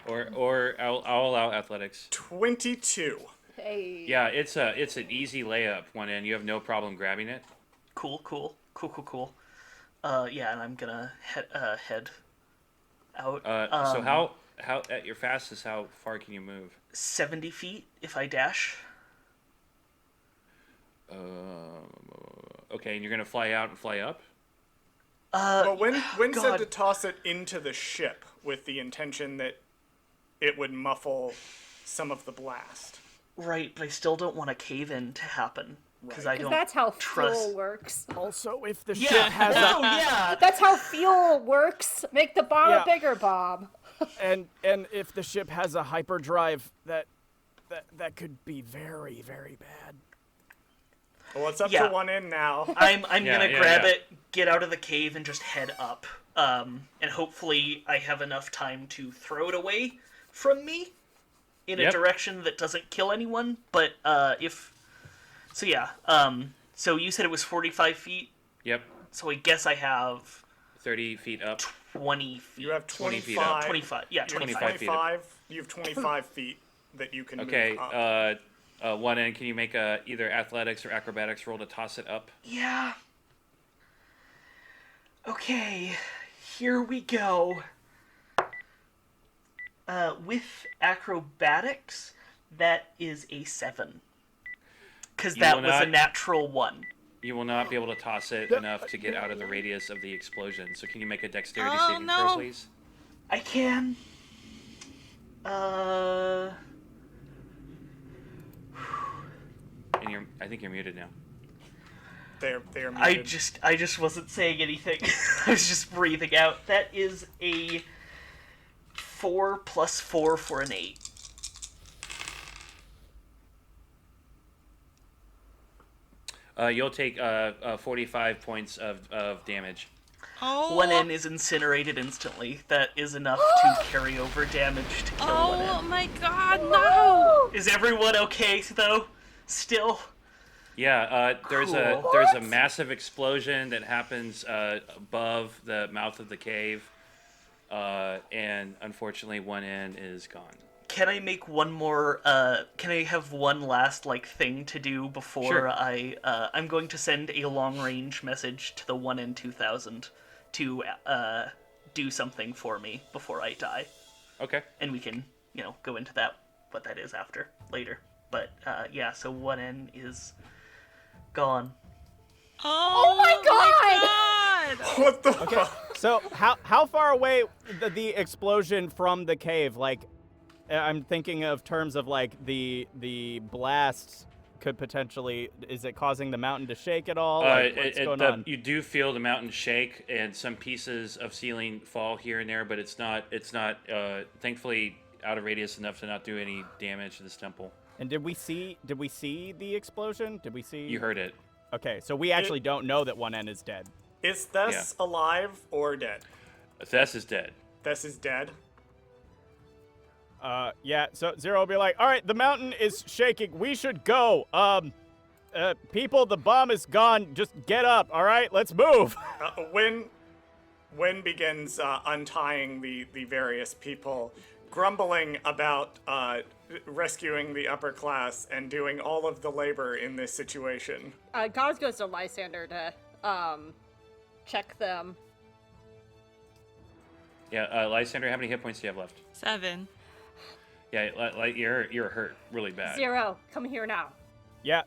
Or I'll allow athletics. 22. Hey. Yeah, it's an easy layup one in. You have no problem grabbing it. Cool. Yeah, and I'm gonna head out. So how at your fastest, how far can you move? 70 feet if I dash. Okay, and you're gonna fly out and fly up. But Wynn said God. to toss it into the ship with the intention that it would muffle some of the blast. Right, but I still don't want a cave-in to happen. Because I don't That's how trust... fuel works. Also, if the Yeah, ship has oh, yeah! That's how fuel works. Make the bomb Yeah. a bigger bomb. and if the ship has a hyperdrive, that could be very, very bad. Well, it's up Yeah. to one end now. I'm gonna grab yeah. it, get out of the cave, and just head up. And hopefully I have enough time to throw it away from me in a Yep. direction that doesn't kill anyone. But so yeah. So you said it was 45 feet. Yep. So I guess I have 30 feet up. 20 feet. You have 20 feet 25. up. 25. Yeah, 25. 25 feet up. You have 25 feet that you can Okay. move up. One end. Can you make a either athletics or acrobatics roll to toss it up? Yeah. Okay, here we go. With acrobatics, that is a 7. Because You that will was a not- natural 1. You will not be able to toss it enough to get out of the radius of the explosion. So can you make a dexterity Oh, saving no. throw, please? I can. And I think you're muted now. They're I muted. just wasn't saying anything. I was just breathing out. That is a 4 plus 4 for an 8. You'll take 45 points of damage. Oh. One N is incinerated instantly. That is enough to carry over damage to kill one Oh N. my god, no! Is everyone okay though? Still? Yeah, there's Cool. a massive explosion that happens above the mouth of the cave, and unfortunately, one end is gone. Can I make one more? Can I have one last thing to do before Sure. I'm going to send a long range message to the 1N2000 to do something for me before I die, Okay. and we can go into what that is later. But yeah, so 1N is gone. Oh, my god! What the fuck? So how far away the explosion from the cave? I'm thinking of terms of the blast could potentially. Is it causing the mountain to shake at all? What's going on? You do feel the mountain shake, and some pieces of ceiling fall here and there, but it's not. Thankfully, out of radius enough to not do any damage to this temple. And did we see the explosion? Did we see? You heard it. Okay, so we actually don't know that one end is dead. Is Thess alive or dead? Thess is dead. Thess is dead. Yeah, so Zero will be like, all right, the mountain is shaking. We should go. People, the bomb is gone. Just get up, all right? Let's move. Wynn begins untying the various people, grumbling about rescuing the upper class and doing all of the labor in this situation. Gauze goes to Lysander to check them. Yeah, Lysander, how many hit points do you have left? 7. Yeah, you're hurt really bad. 0, come here now. Yeah,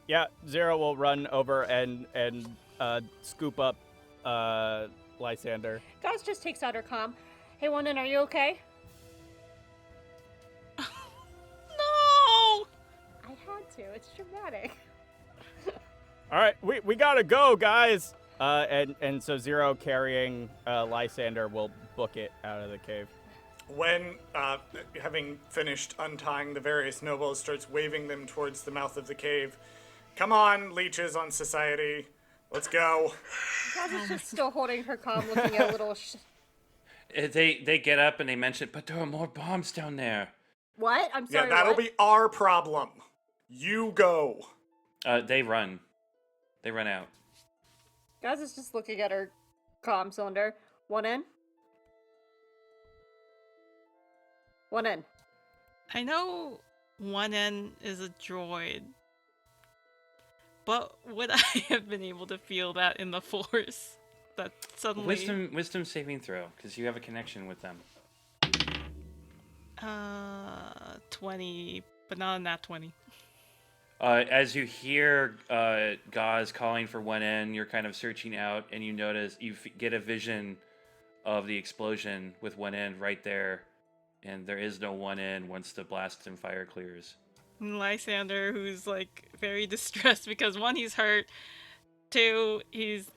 Zero will run over and scoop up Lysander. Gauze just takes out her comm. Hey, Wonden, are you okay? No! I had to. It's dramatic. All right, we gotta go, guys. And so Zero carrying Lysander will book it out of the cave. When, having finished untying the various nobles, starts waving them towards the mouth of the cave. Come on, leeches on society. Let's go. Gauze is just still holding her comm, looking at a little... They get up and they mention, but there are more bombs down there. What? I'm sorry, Yeah, that'll what? be our problem. You go. They run. They run out. Gauze is just looking at her comm cylinder. One in. One in. I know 1N is a droid, but would I have been able to feel that in the Force? That suddenly... Wisdom saving throw, because you have a connection with them. 20, but not a nat 20. As you hear Gauze calling for one end, you're kind of searching out, and you notice get a vision of the explosion with one end right there, and there is no one end once the blast and fire clears. Lysander, who's like very distressed because one, he's hurt, two, he's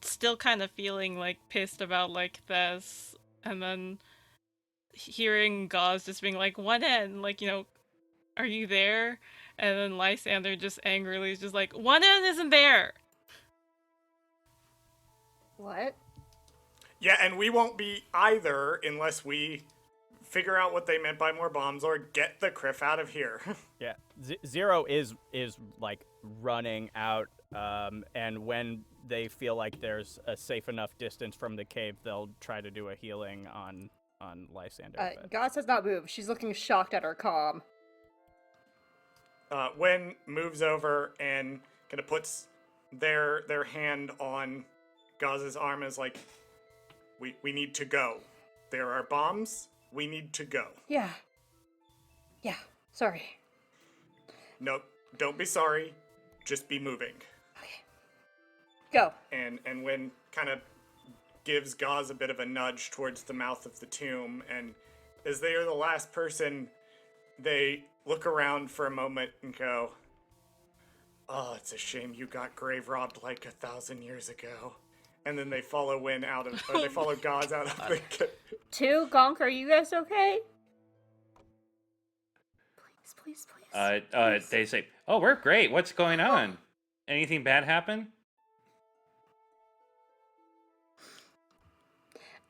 still kind of feeling like pissed about like this, and then hearing Gauze just being like, one end, like, are you there? And then Lysander just angrily is just like, one end isn't there! What? Yeah, and we won't be either unless we figure out what they meant by more bombs or get the Criff out of here. Yeah, Zero is like running out, and when they feel like there's a safe enough distance from the cave, they'll try to do a healing on Lysander. Goss has not moved. She's looking shocked at her comm. Wen moves over and kind of puts their hand on Gaz's arm as like, we need to go. There are bombs. We need to go. Yeah. Yeah. Sorry. Nope. Don't be sorry. Just be moving. Okay. Go. And Wen kind of gives Gaz a bit of a nudge towards the mouth of the tomb, and as they are the last person, they look around for a moment and go, "Oh, it's a shame you got grave robbed like 1,000 years ago." And then they follow Wen out of, or they follow Gaz out of the. Two, Gonk, are you guys okay? Please. They say, "Oh, we're great. What's going on? Anything bad happen?"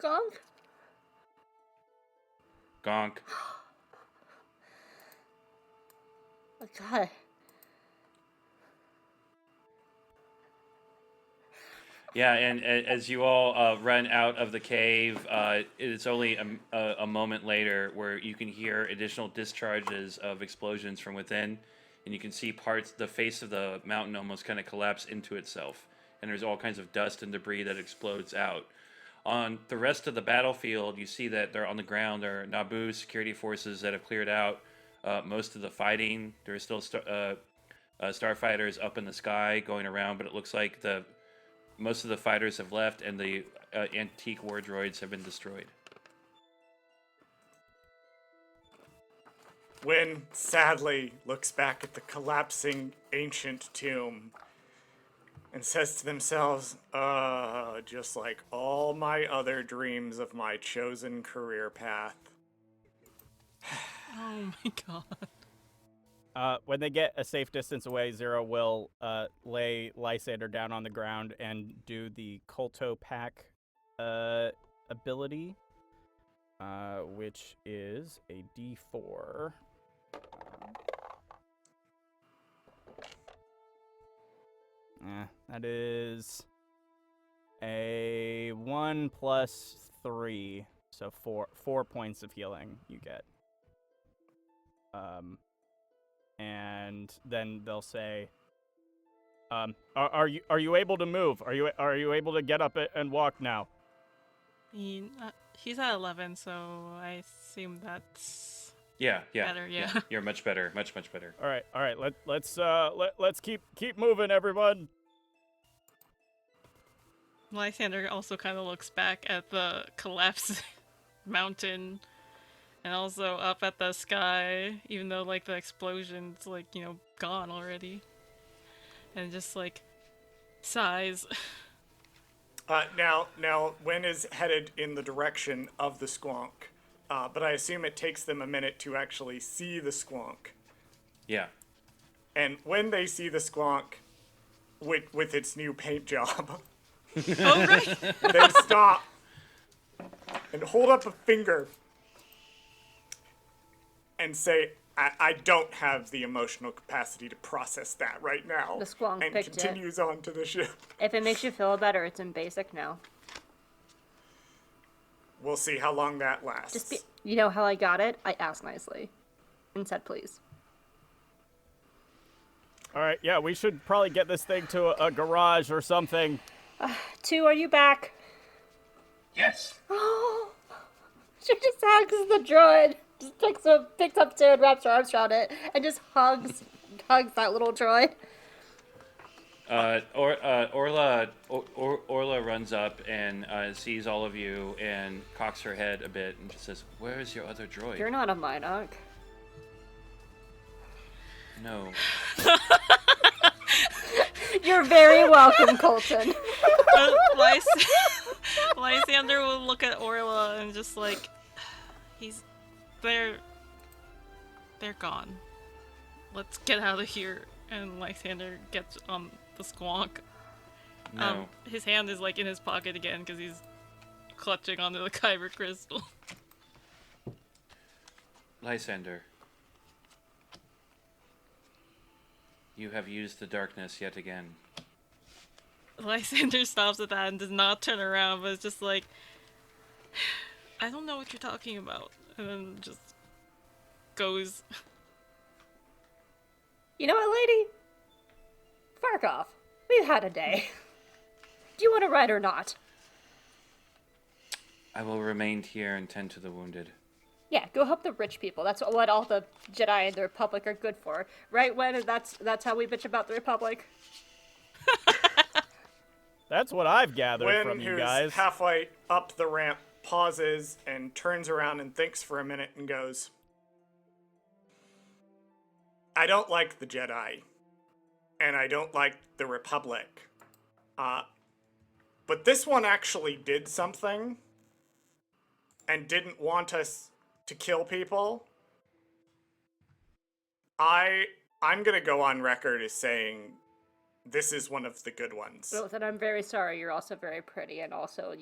Gonk? Gonk. Oh, God. Yeah, and as you all run out of the cave, it's only a moment later where you can hear additional discharges of explosions from within, and you can see the face of the mountain almost kind of collapse into itself, and there's all kinds of dust and debris that explodes out. On the rest of the battlefield, you see that they're on the ground. There are Naboo security forces that have cleared out most of the fighting. There are still starfighters up in the sky going around, but it looks like most of the fighters have left, and the antique war droids have been destroyed. Wen sadly looks back at the collapsing ancient tomb and says to themselves, just like all my other dreams of my chosen career path. Oh my god. When they get a safe distance away, Zero will lay Lysander down on the ground and do the Kolto Pack ability, which is a D4. That is a 1 plus 3, so 4 points of healing you get. And then they'll say, "Are you able to move? Are you able to get up and walk now?" He's at 11, so I assume that's Yeah. better. Yeah. You're much better, much better. All right. Let's keep moving, everyone. Lysander also kind of looks back at the collapsed mountain and also up at the sky, even though like the explosion's like, gone already. And just like sighs. Now, Wen is headed in the direction of the Squonk, but I assume it takes them a minute to actually see the Squonk. Yeah. And when they see the Squonk with its new paint job, Oh, right! they stop and hold up a finger and say, I don't have the emotional capacity to process that right now. The Squonk and picked it. continues on to the ship. If it makes you feel better, it's in basic now. We'll see how long that lasts. Just you know how I got it? I asked nicely. And said please. All right, yeah, we should probably get this thing to a garage or something. 2, are you back? Yes. Oh, she just hugs the droid. Just picks up 2 and wraps her arms around it and just hugs hugs that little droid. Orla runs up and sees all of you and cocks her head a bit and just says, "Where is your other droid?" You're not a Minoc. No. You're very welcome, Colton. Lysander will look at Orla and just like, they're gone. Let's get out of here. And Lysander gets on the Squonk. No. His hand is like in his pocket again because he's clutching onto the Kyber crystal. Lysander. You have used the darkness yet again. Lysander stops at that and does not turn around, but it's just like, I don't know what you're talking about. And then just goes. You know what, lady? Fark off. We've had a day. Do you want to ride or not? I will remain here and tend to the wounded. Yeah, go help the rich people. That's what all the Jedi in the Republic are good for. Right, Wen? That's how we bitch about the Republic. That's what I've gathered Wen, from you who's guys. halfway up the ramp, pauses and turns around and thinks for a minute and goes, I don't like the Jedi, and I don't like the Republic. But this one actually did something and didn't want us to kill people. I'm gonna go on record as saying this is one of the good ones. Well, then I'm very sorry. You're also very pretty, and also,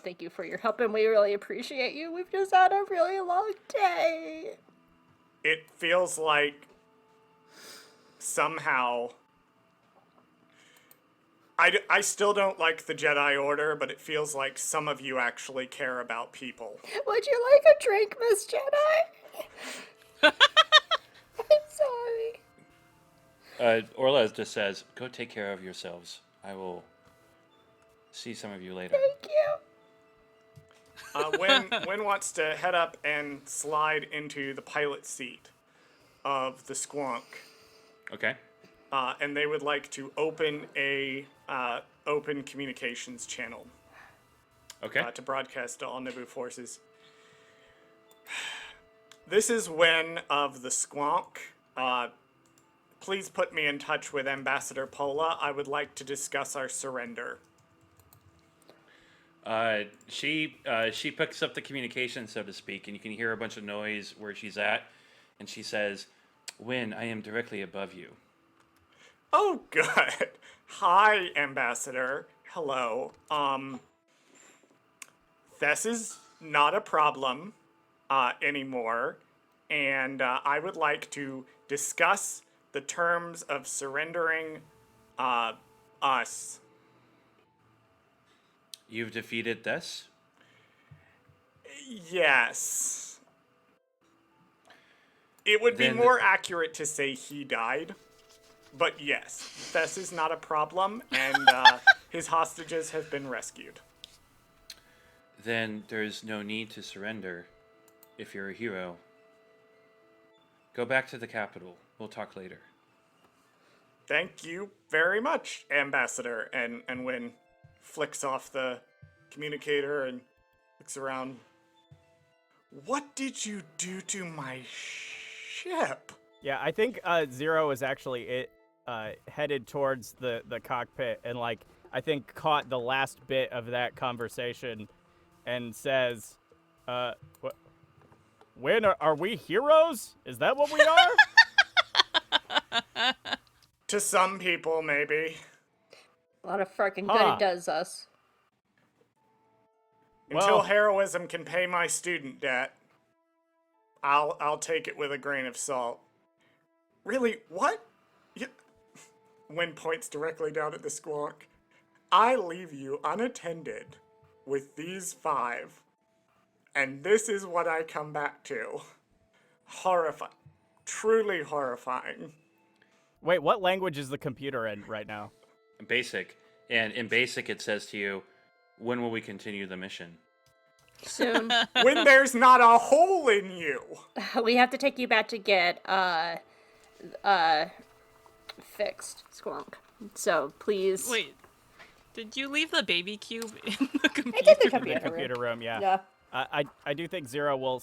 thank you for your help, and we really appreciate you. We've just had a really long day. It feels like somehow I still don't like the Jedi Order, but it feels like some of you actually care about people. Would you like a drink, Miss Jedi? I'm sorry. Orla just says, "Go take care of yourselves. I will see some of you later." Thank you. Wynn wants to head up and slide into the pilot seat of the Squonk. Okay. And they would like to open a open communications channel. Okay. To broadcast to all Naboo forces. This is Wen of the Squonk. Please put me in touch with Ambassador Pola. I would like to discuss our surrender. She picks up the communication, so to speak, and you can hear a bunch of noise where she's at, and she says, "Wynn, I am directly above you." Oh, good. Hi, Ambassador. Hello. This is not a problem anymore, and I would like to discuss the terms of surrendering us. You've defeated this? Yes. It would be Then- more accurate to say he died. But yes, this is not a problem, and his hostages have been rescued. Then there's no need to surrender if you're a hero. Go back to the capital. We'll talk later. Thank you very much, Ambassador. And Wynn flicks off the communicator and looks around. What did you do to my ship? Yeah, I think Zero is actually headed towards the cockpit and, like, I think caught the last bit of that conversation and says, When are we heroes? Is that what we are? To some people, maybe. A lot of fucking good it does us. Until Well- heroism can pay my student debt, I'll take it with a grain of salt. Really, what? Wynn points directly down at the Squonk. I leave you unattended with these 5, and this is what I come back to. Horrifying. Truly horrifying. Wait, what language is the computer in right now? Basic. And in basic, it says to you, when will we continue the mission? Soon. When there's not a hole in you. We have to take you back to get fixed, Squonk. So please. Wait, did you leave the baby cube in the computer? I did the In the computer room, yeah. Yeah. I do think Zero will,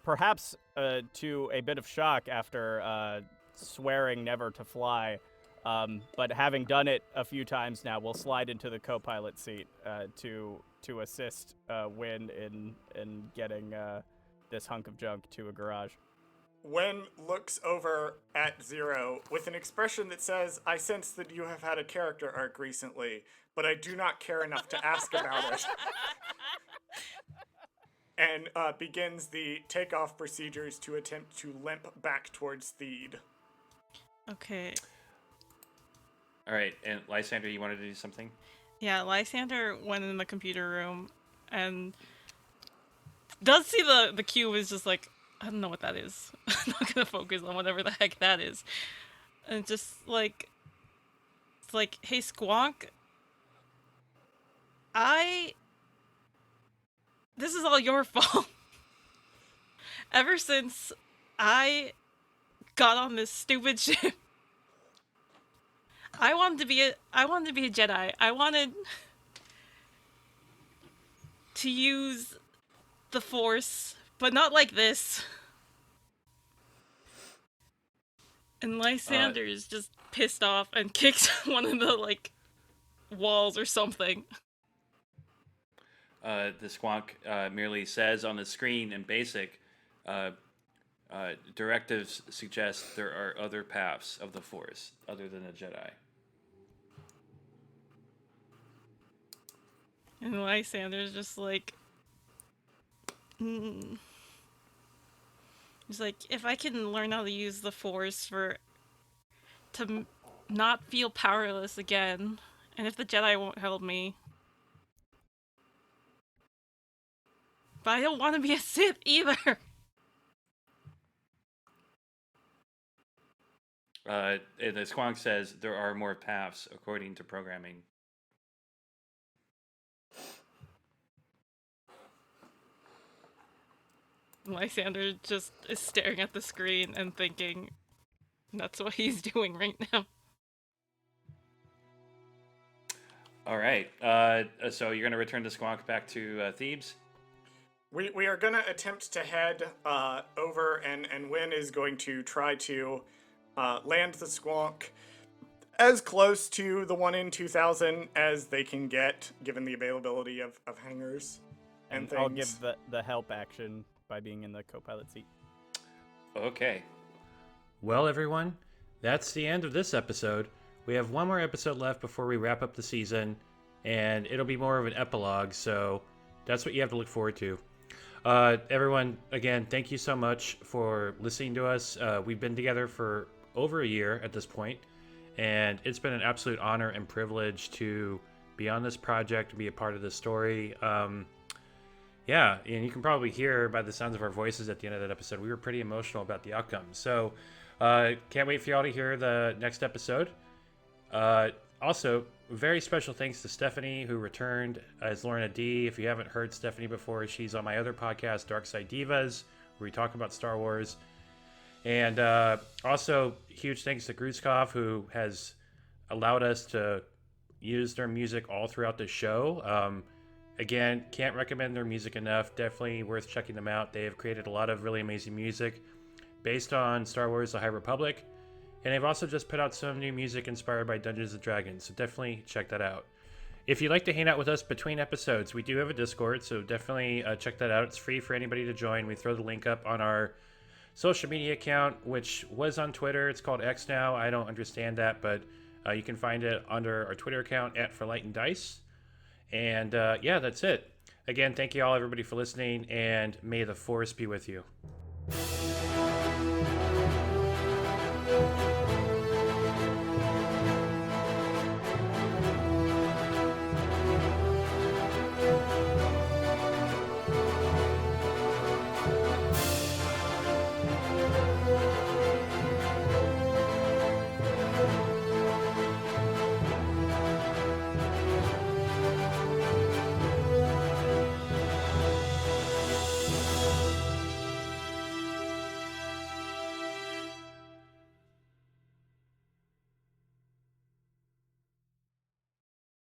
perhaps to a bit of shock after swearing never to fly, but having done it a few times now, will slide into the co-pilot seat to assist Wynn in getting this hunk of junk to a garage. Wen looks over at Zero with an expression that says, "I sense that you have had a character arc recently, but I do not care enough to ask about it." And begins the takeoff procedures to attempt to limp back towards Theed. Okay. All right, and Lysander, you wanted to do something? Yeah, Lysander went in the computer room and does see the cube is just like, I don't know what that is. I'm not gonna focus on whatever the heck that is. And just like, it's like, hey Squonk, this is all your fault. Ever since I got on this stupid ship, I wanted to be a Jedi. I wanted to use the Force, but not like this. And Lysander is just pissed off and kicks one of the walls or something. The Squonk merely says on the screen in basic, directives suggest there are other paths of the Force other than a Jedi. And Lysander's just like, He's like, if I can learn how to use the Force to not feel powerless again, and if the Jedi won't help me. But I don't want to be a Sith either. And the Squonk says there are more paths according to programming. Lysander just is staring at the screen and thinking that's what he's doing right now. All right. So you're going to return the Squonk back to Thebes? We are going to attempt to head over, and Wynn is going to try to land the Squonk as close to the one in 2000 as they can get, given the availability of hangars and things. I'll give the help action by being in the co-pilot seat. Okay. Well, everyone, that's the end of this episode. We have one more episode left before we wrap up the season, and it'll be more of an epilogue, so that's what you have to look forward to. Everyone, again, thank you so much for listening to us. We've been together for over a year at this point, and it's been an absolute honor and privilege to be on this project, to be a part of this story. Yeah, and you can probably hear by the sounds of our voices at the end of that episode, we were pretty emotional about the outcome. So, can't wait for y'all to hear the next episode. Also, very special thanks to Stephanie, who returned as Lorna D. If you haven't heard Stephanie before, she's on my other podcast, Dark Side Divas, where we talk about Star Wars. And also, huge thanks to Grushkov, who has allowed us to use their music all throughout the show. Again, can't recommend their music enough. Definitely worth checking them out. They have created a lot of really amazing music based on Star Wars: The High Republic. And they've also just put out some new music inspired by Dungeons & Dragons, so definitely check that out. If you'd like to hang out with us between episodes, we do have a Discord, so definitely check that out. It's free for anybody to join. We throw the link up on our social media account, which was on Twitter. It's called X now. I don't understand that, but you can find it under our Twitter account @ForLightandDice. And yeah, that's it. Again, thank you all, everybody, for listening, and may the Force be with you.